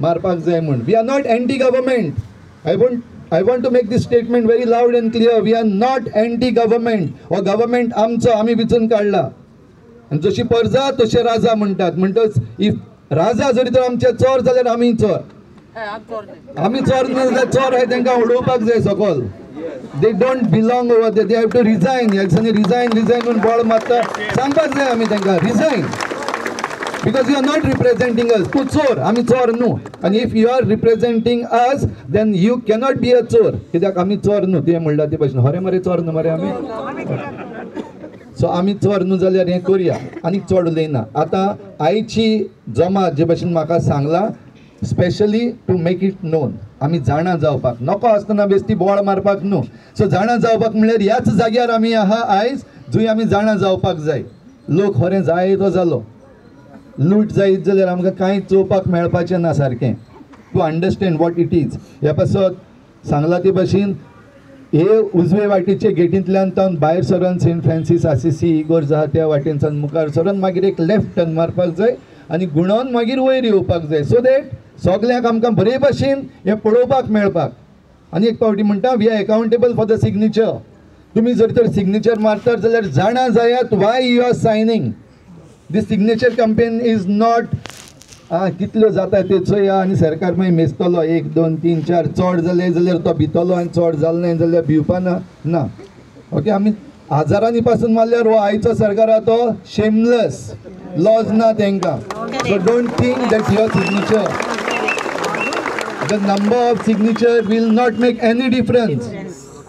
मारपाक जाय म्हूण. We are not anti government. I want to make this statement very loud and clear. We are not anti-government. or government आमचो आमी विचून काडला. आनी जशी परजा तशे राजा म्हणटात. म्हणटच इफ राजा जरी तर आमचे चोर जाल्यार आमी चोर. आमी चोर ना जाल्यार चोर आहाय तांकां उडोवपाक जाय सकयल. They don't belong over there. They have to resign. ह्या दिसांनी रिजायन रिजायन म्हणून बॉल मारता. सांगपाक जाय आमी तांकां resign. Because you are not representing us. तू चोर, आमी चोर न्हू. And if you are representing us, then you cannot be a चोर. कित्याक आमी चोर न्हू. ते म्हणटा ते भशेन हरे मरे चोर न्हू मरे आमी. सो आमी चोर न्हू जाल्यार हें करया आनी चोड उलयना. आतां आयची जमात जे भशेन म्हाका सांगला specially to make it known. आमी जाणा जावपाक नको आसतना बेश्टी बोवाळ मारपाक न्हू. सो जाणा जावपाक म्हणल्यार ह्याच जाग्यार आमी आहा आयज जंय आमी जाणा जावपाक जाय. लोक खरें जाय तो जालो. लूट जायत जाल्यार आमकां कांय चोवपाक मेळपाचें ना सारकें. To understand what it is. ह्या पासत सांगला ते भाशेन हे उजवे वाटेचे गेटींतल्यान तावन भायर सरून सेंट फ्रांसीस आसिसी इगोर्ज आहा त्या वाटेनच्यान मुखार सरून मागीर एक लेफ्ट टर्न मारपाक जाय आनी गुणोवन मागीर वयर येवपाक जाय. सो दॅट सगल्यांक आमकां बरे भाशेन हें पळोवपाक मेळपाक. आनी एक फावटी म्हणटा we are accountable for the signature. तुमी जर तर सिग्नेचर मारतात जाल्यार जाणा जायात why you are signing. This signature campaign is not कितल्यो जाता ते चोया आनी सरकार मागीर मेजतलो 1 2 3 4 चड जाले जाल्यार तो भितलो आनी चड जालें ना जाल्यार भिवपाना ना. ओके आमी हजारांनी पासून मारल्यार हो आयचो सरकार आहा तो शेमलेस. लॉज ना तांकां. So don't think that your signature the number of signature will not make any difference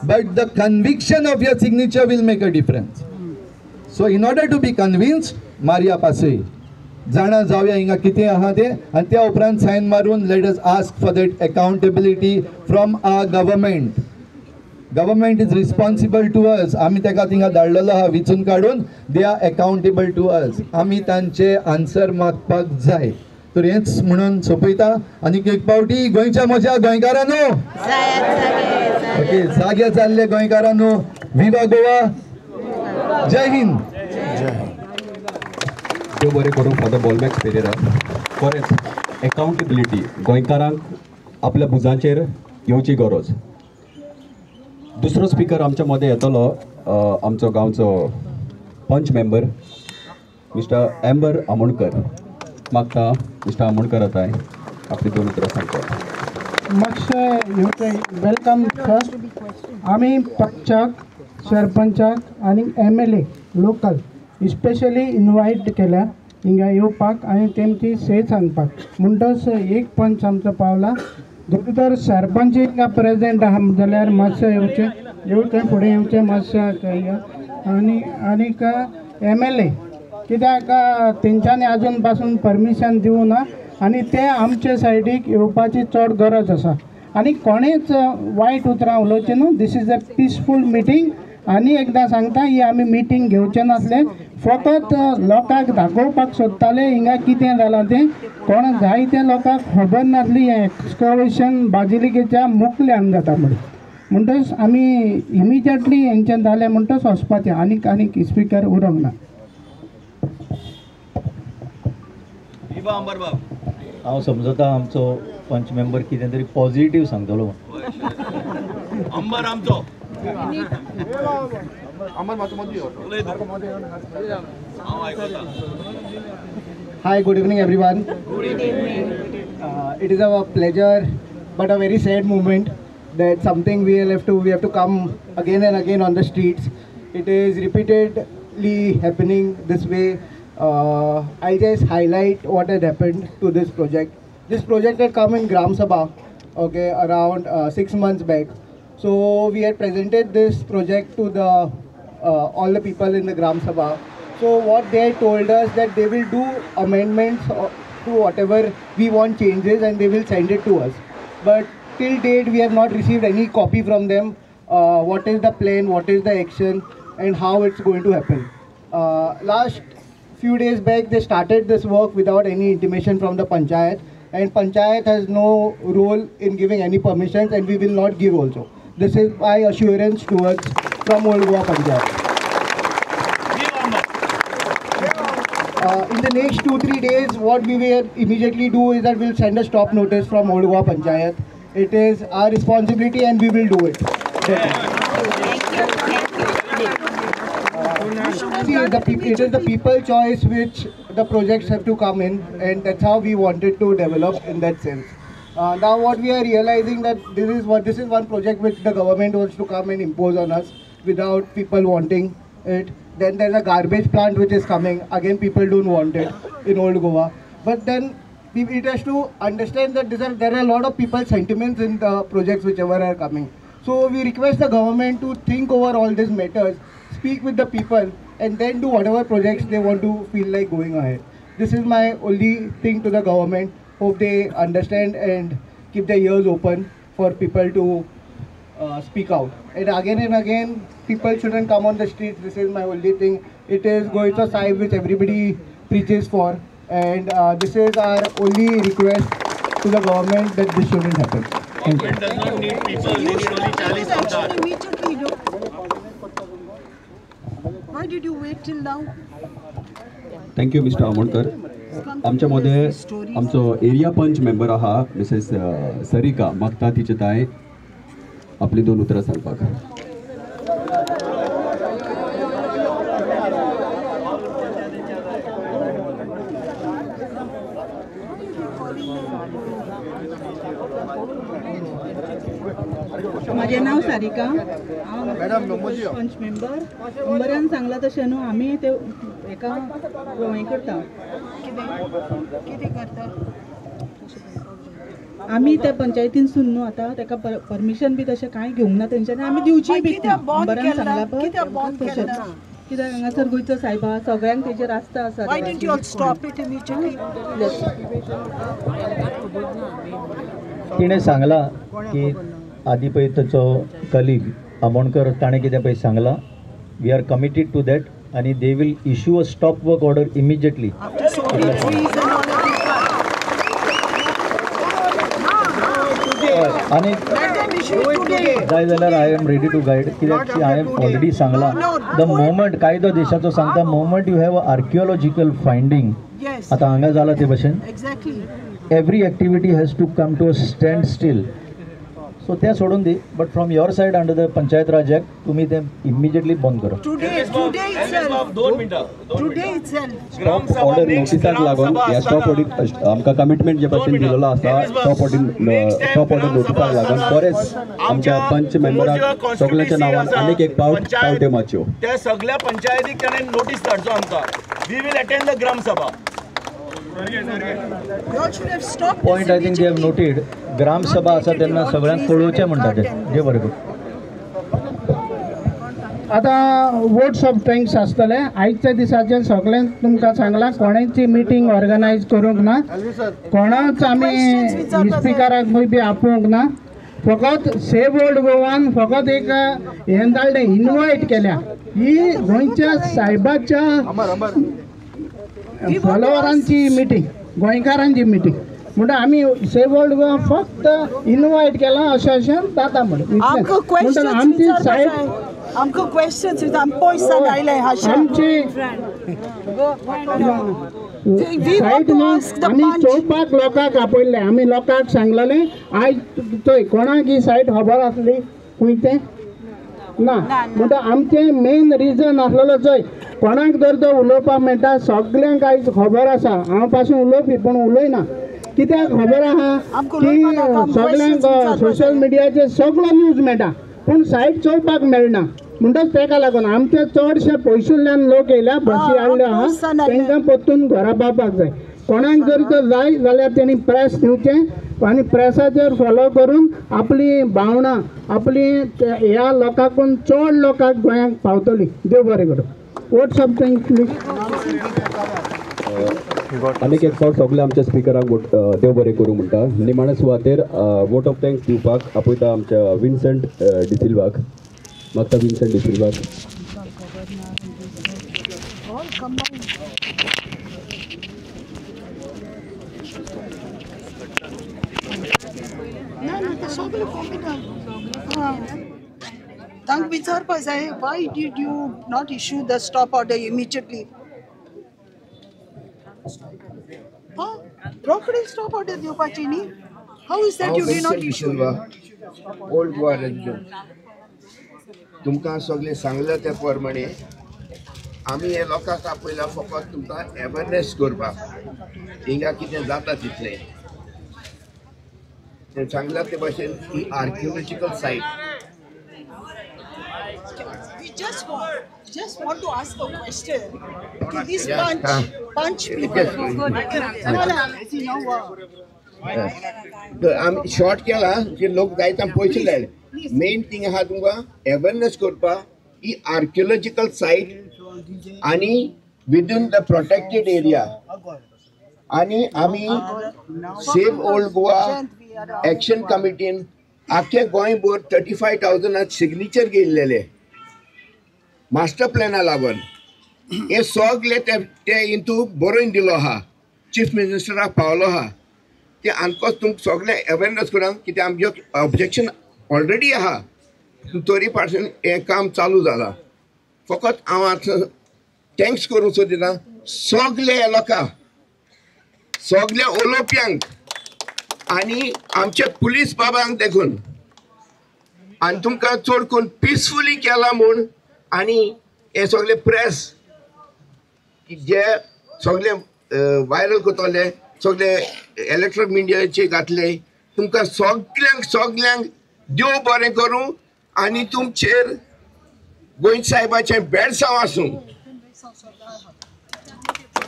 but the conviction of your signature will make a difference. So in order to be convinced मारया पासय. जाणा जावया हिंगा कितें आहा तें आनी त्या उपरांत सायन मारून let us ask for that accountability from our government. Government is responsible to us. आमी ताका थिंगा धाडलेलो आहा विचून काडून. They are accountable to us. आमी तांचे आन्सर मागपाक जाय. तर हेंच म्हणून सोंपयता. आनी एक फावटी गोंयच्या म्हज्या गोंयकारांनो ओके जागे जाल्ले गोंयकारांनो विवा गोवा. जय हिंद. देव बरें करूं फादर बॉलमॅक्स पेरेरा. खरेंच एकावंटेबिलिटी गोंयकारांक आपल्या भुजांचेर येवची गरज. दुसरो स्पीकर आमच्या मदें येतलो आमचो गांवचो पंच मेंबर मिस्टर एम्बर आमोणकर. मागता मिस्टर आमोणकर येताय आपली 2 उतरां सांगता. मातशें वेलकम फर्स्ट. आमी पक्षाक सरपंचाक आणि MLA लोकल स्पेशली इन्वायट केल्या हिंगा येवपाक आनी तेमची से सांगपाक. म्हणटच एक पंच आमचो पावला. जर सरपंच हिंगा प्रेजेंट आहा जाल्यार मातशें येवचें फुडें येवचें मातशें. आनीक MLA कित्याक तेंच्यांनी आजून पासून परमिशन दिवं ना आनी ते आमचे सायडीक येवपाची चड गरज आसा. आनी कोणेच वायट उतरां उलोवचें न्हू. This is a peaceful meeting. आनी एकदां सांगता ही आमी मिटींग घेवचें नासलें. फकत लोकांक दाखोवपाक सोदताले हिंगा कितें जालां तें. कोण जायते लोकांक खबर नासली हें एक्सकवेशन बाजिलिकेच्या मुखल्यान जाता म्हणून. म्हणटच आमी इमिजिएटली हेंचें जालें म्हणटच वचपाचें. आनीक स्पिकर उरोंक ना. हांव समजता आमचो पंच मेंबर कितें तरी पॉझिटिव्ह सांगतलो. Hi, good evening everyone. It is a pleasure but a very sad moment that something we have to come again and again on the streets. It is repeatedly happening this way. I'll just highlight what had happened to this project. This project had come in Gram Sabha, okay, around 6 months back. So we had presented this project to the all the people in the Gram Sabha. So what they told us that they will do amendments to whatever we want changes and they will send it to us. But till date we have not received any copy from them. What is the plan, what is the action and how it's going to happen. Last few days back they started this work without any intimation from the Panchayat, and Panchayat has no role in giving any permissions and we will not give also. This is my assurance towards from Old Goa Panchayat. In the next 2-3 days, what we will immediately do is that we'll send a stop notice from Old Goa Panchayat. It is our responsibility and we will do it. See, it is the people choice which the projects have to come in, and that's how we wanted to develop in that sense. Now what we are realizing that this is one project which the government wants to come and impose on us without people wanting it. Then there's a garbage plant which is coming. Again, people don't want it in Old Goa. But then it has to understand that there are a lot of people's sentiments in the projects whichever are coming. So we request the government to think over all these matters, speak with the people, and then do whatever projects they want to feel like going ahead. This is my only thing to the government. Hope they understand and keep their ears open for people to speak out. And again, people shouldn't come on the streets. This is my only thing. It is Goicha Sahib which everybody preaches for, and this is our only request to the government that this shouldn't happen. Thank you. does not need people, they need only 40 soldiers. Immediately, no. Why did you wait till now? Thank you mister Amonkar. आमच्या मध्ये आमचो एरिया पंच मेंबर आहा मिसेस सरिका मागता तिचे ताय आपली 2 उतरां सांगपाक. माझे नाव सारिका. हांव पंच मेंबरान सांगला तशें न्हू आमी ते एका हें करता. कितें करता? आमी त्या पंचायतीनसून न्हू आतां ताका परमिशन बी तशें कांय घेवंक ना तेंच्यांनी. आमी दिवची बी मेंबरान सांगला पळय तशें. कित्याक हांगासर गोंयचो सायब आहा सगळ्यांक तेजेर आस्था आसा. Why didn't you all stop it immediately? तिणें सांगला की आदी पळय ताचो कलीग आमोणकर ताणें कितें पळय सांगलां, we are committed to that आनी they will issue a stop work order immediately. आनी जाय जाल्यार I am ready to guide. कित्याक की हांवें ऑलरेडी सांगलां द मोमेंट कायदो देशाचो सांगता moment you have a archaeological finding. आतां हांगा जालां ते भशेन every activity has to come to a standstill. So ते सोडून दी. But from your side under the Panchayat Raj Act तुम्ही ते इमिजिएटली बंद करा. स्टॉप ऑर्डर नोटिसाक लागून ह्या स्टॉप ऑर्डर आमकां कमिटमेंट जे भाशेन दिलेलो आसा स्टॉप ऑर्डर नोटिसाक लागून बरेच आमच्या पंच मेंबराक सगळ्यांच्या नांवान आनीक एक पावट पावट्यो मारच्यो. त्या सगळ्या पंचायतीक ताणें नोटीस धाडचो आमकां. We will attend the gram sabha. Point I think they have noted. Gram sabha आसा तेन्ना सगळ्यांक कळोवचें म्हणटा ते. जे बरें कर. आता वोट्स ऑफ थँक्स आसतले. आयच्या दिसाचेर सगळ्यांक तुमकां सांगलां कोणाची मिटींग ऑर्गनायज करूंक ना, कोणाच आमी स्पिकराक बी आपोवंक ना. फकत सेव ओल्ड गोवान फकत एक हें धाडलें इनवायट केल्या. ही गोंयच्या सायबाच्या फॉलोवरांची मिटींग, गोंयकारांची मिटींग म्हणटा आमी सेव ओल्ड गोवा फक्त इनवायट केलां अशें जाता म्हणून आमची सायड आमकां क्वेश्चन्स पयस आयले आमची सायड न्हू आमी चोवपाक लोकांक आपयल्ले. आमी लोकांक सांगलेले आयज थंय कोणाक ही सायड खबर आसली खंय तें ना म्हणटा आमचें मेन रिजन आसलेलो चोय कोणाक जर तो उलोवपाक मेळटा सगळ्यांक आयज खबर आसा. हांव पासून उलोवपी पूण उलयना कित्याक खबर आहा की सगळ्यांक सोशल मिडियाचेर सगळो न्यूज मेळटा पूण सायड चोवपाक मेळना. म्हणटच ताका लागून आमचे चडशे पयसुल्ल्यान लोक येयल्या बसी हाडले आहा तांकां परतून घरा पावपाक जाय. कोणाक जर तर जाय जाल्यार तेणी प्रेस दिवचें आनी प्रेसाचेर फॉलो करून आपली भावना आपली ह्या लोकांकून चड लोकांक गोंयांक पावतली. देव बरें करूं. Votes of thanks please. आनीक एक फावट सगळे आमच्या स्पिकराक देव बरें करूं म्हणटा. निमाण्या सुवातेर वोट ऑफ थँक्स दिवपाक आपयता आमच्या विन्संट डिसिल्वाक. मागता विन्संट डिसिल्वाक. तांकां विचारपा जाय why did you not issue the stop order immediately. रोखडी स्टॉप ऑर्डर दिवपाची न्ही. How is that you did not issue. Old Goa resident तुमकां सगळें सांगलें त्या प्रमाणे आमी हे लोकांक आपयला फकत तुमकां अवेरनेस करपाक. हिंगा कितें जाता तितलें तें सांगलां ते भाशेन ही archaeological site. Just want to ask a question to this punch people. आमी शॉर्ट केला जे लोक जायता पयशे लायले. मेन थिंग आहा तुमकां अवेरनेस करपाक ही आर्किओलॉजिकल सायट आनी विदीन द प्रोटेक्टेड एरिया. आनी आमी सेव ओल्ड गोवा एक्शन कमिटीन आख्खे गोंयभर 35,000 सिग्नेचर घेयलेले मास्टर प्लॅना लागून. हे सगळे ते इंतू बरोवन दिलो आहा चीफ मिनिस्टराक पावलो आहा. ते आमकोच तुमकां सगळे अवेरनेस करांक कितें आमचे ऑब्जेक्शन ऑलरेडी आहा तरी पासून हें काम चालू जालां. फकत हांव आतां थँक्स करूं सोदिता सगळे लोकांक सगळे उलोवप्यांक आनी आमचे पुलीस बाबांक देखून. आनी तुमकां चड करून पिसफुली केला म्हूण आनी हे सगळे प्रेस जे सगळे वायरल करतले सगळे इलेक्ट्रॉनिक मिडियाचे घातले. तुमकां सगळ्यांक देव बरें करूं आनी तुमचेर गोंय साहेबाचें बेडसांव आसूं.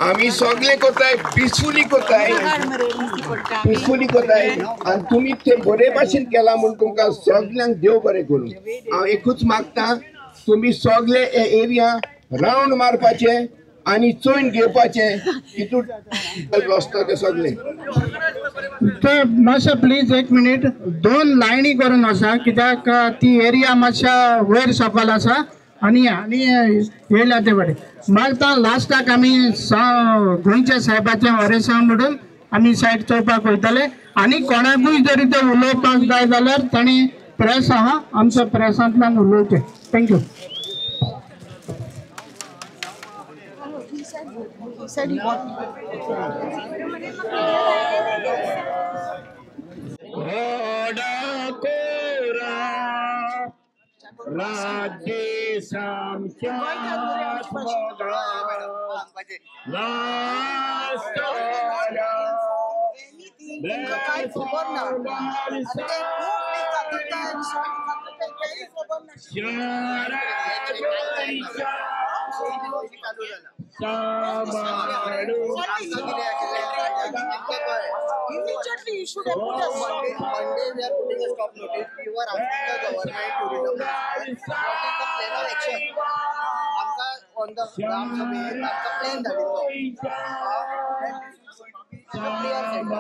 आमी सगळे कोताय पिसफुली कोताय आनी तुमी ते बरे भाशेन केला म्हूण तुमकां सगळ्यांक देव बरें करूं. हांव एकूच मागता तुम्ही सगळे हे एरिया राउंड मारपाचे आणि चोयन घेवपाचे हितून रस्तो ते सगळे. तर मातशें प्लीज एक मिनिट 2 लायनी करून आसा कित्याक ती एरिया मातशा वयर सकयल आसा आनी येयल्या ते बरें. मागता लास्टाक आमी गोंयच्या साहेबाचें वरेसांव म्हणून आमी सायड चोवपाक वयतले आनी कोणाकूय जरी ते उलोवपाक जाय जाल्यार ताणी प्रेस आहा आमच्या प्रेसांतल्यान उलोवचें. Thank you. He said he wanted. राज्य सामक्यात मोगा नास्तोल्या काय खबर ना immediately you should have put us Monday we are putting a stop notice. We were asking the government tourism minister what is the plan of action. आमका on the Ram Sabha आमका plan धाडिल्लो. Clear center.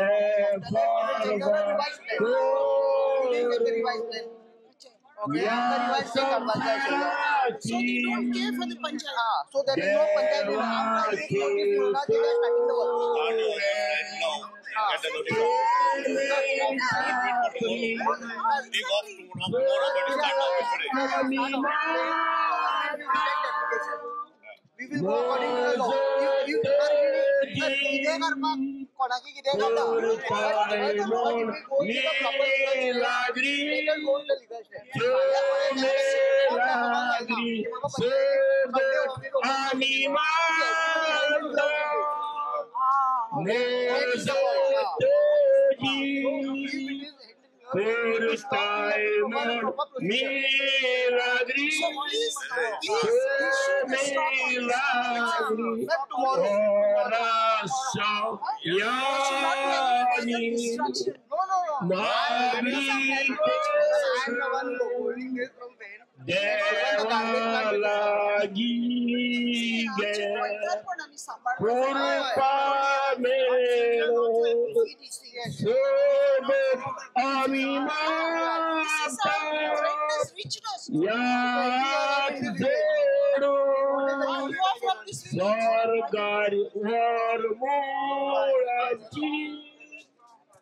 And parking for 200 Ram So they don't care for the panchayat. So there is no panchayat. After 8 notice, they are starting the work. We will go according to the law. You कोणाकी कितें करता we go to the proper legal go to the legal step. सरकारी और मोळाची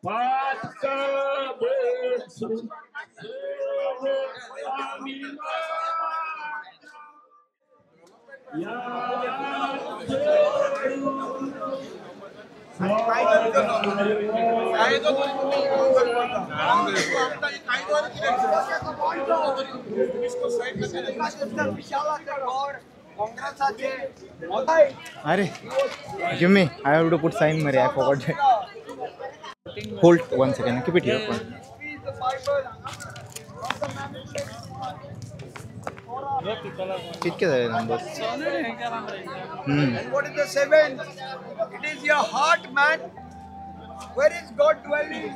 Patkai बेसू Are, give me. I have to put sign, Mary. I forgot it. Hold 1 second. Keep it here. कितके झाले numbers? And what is the 7th? It is your heart, man. Where is God dwelling?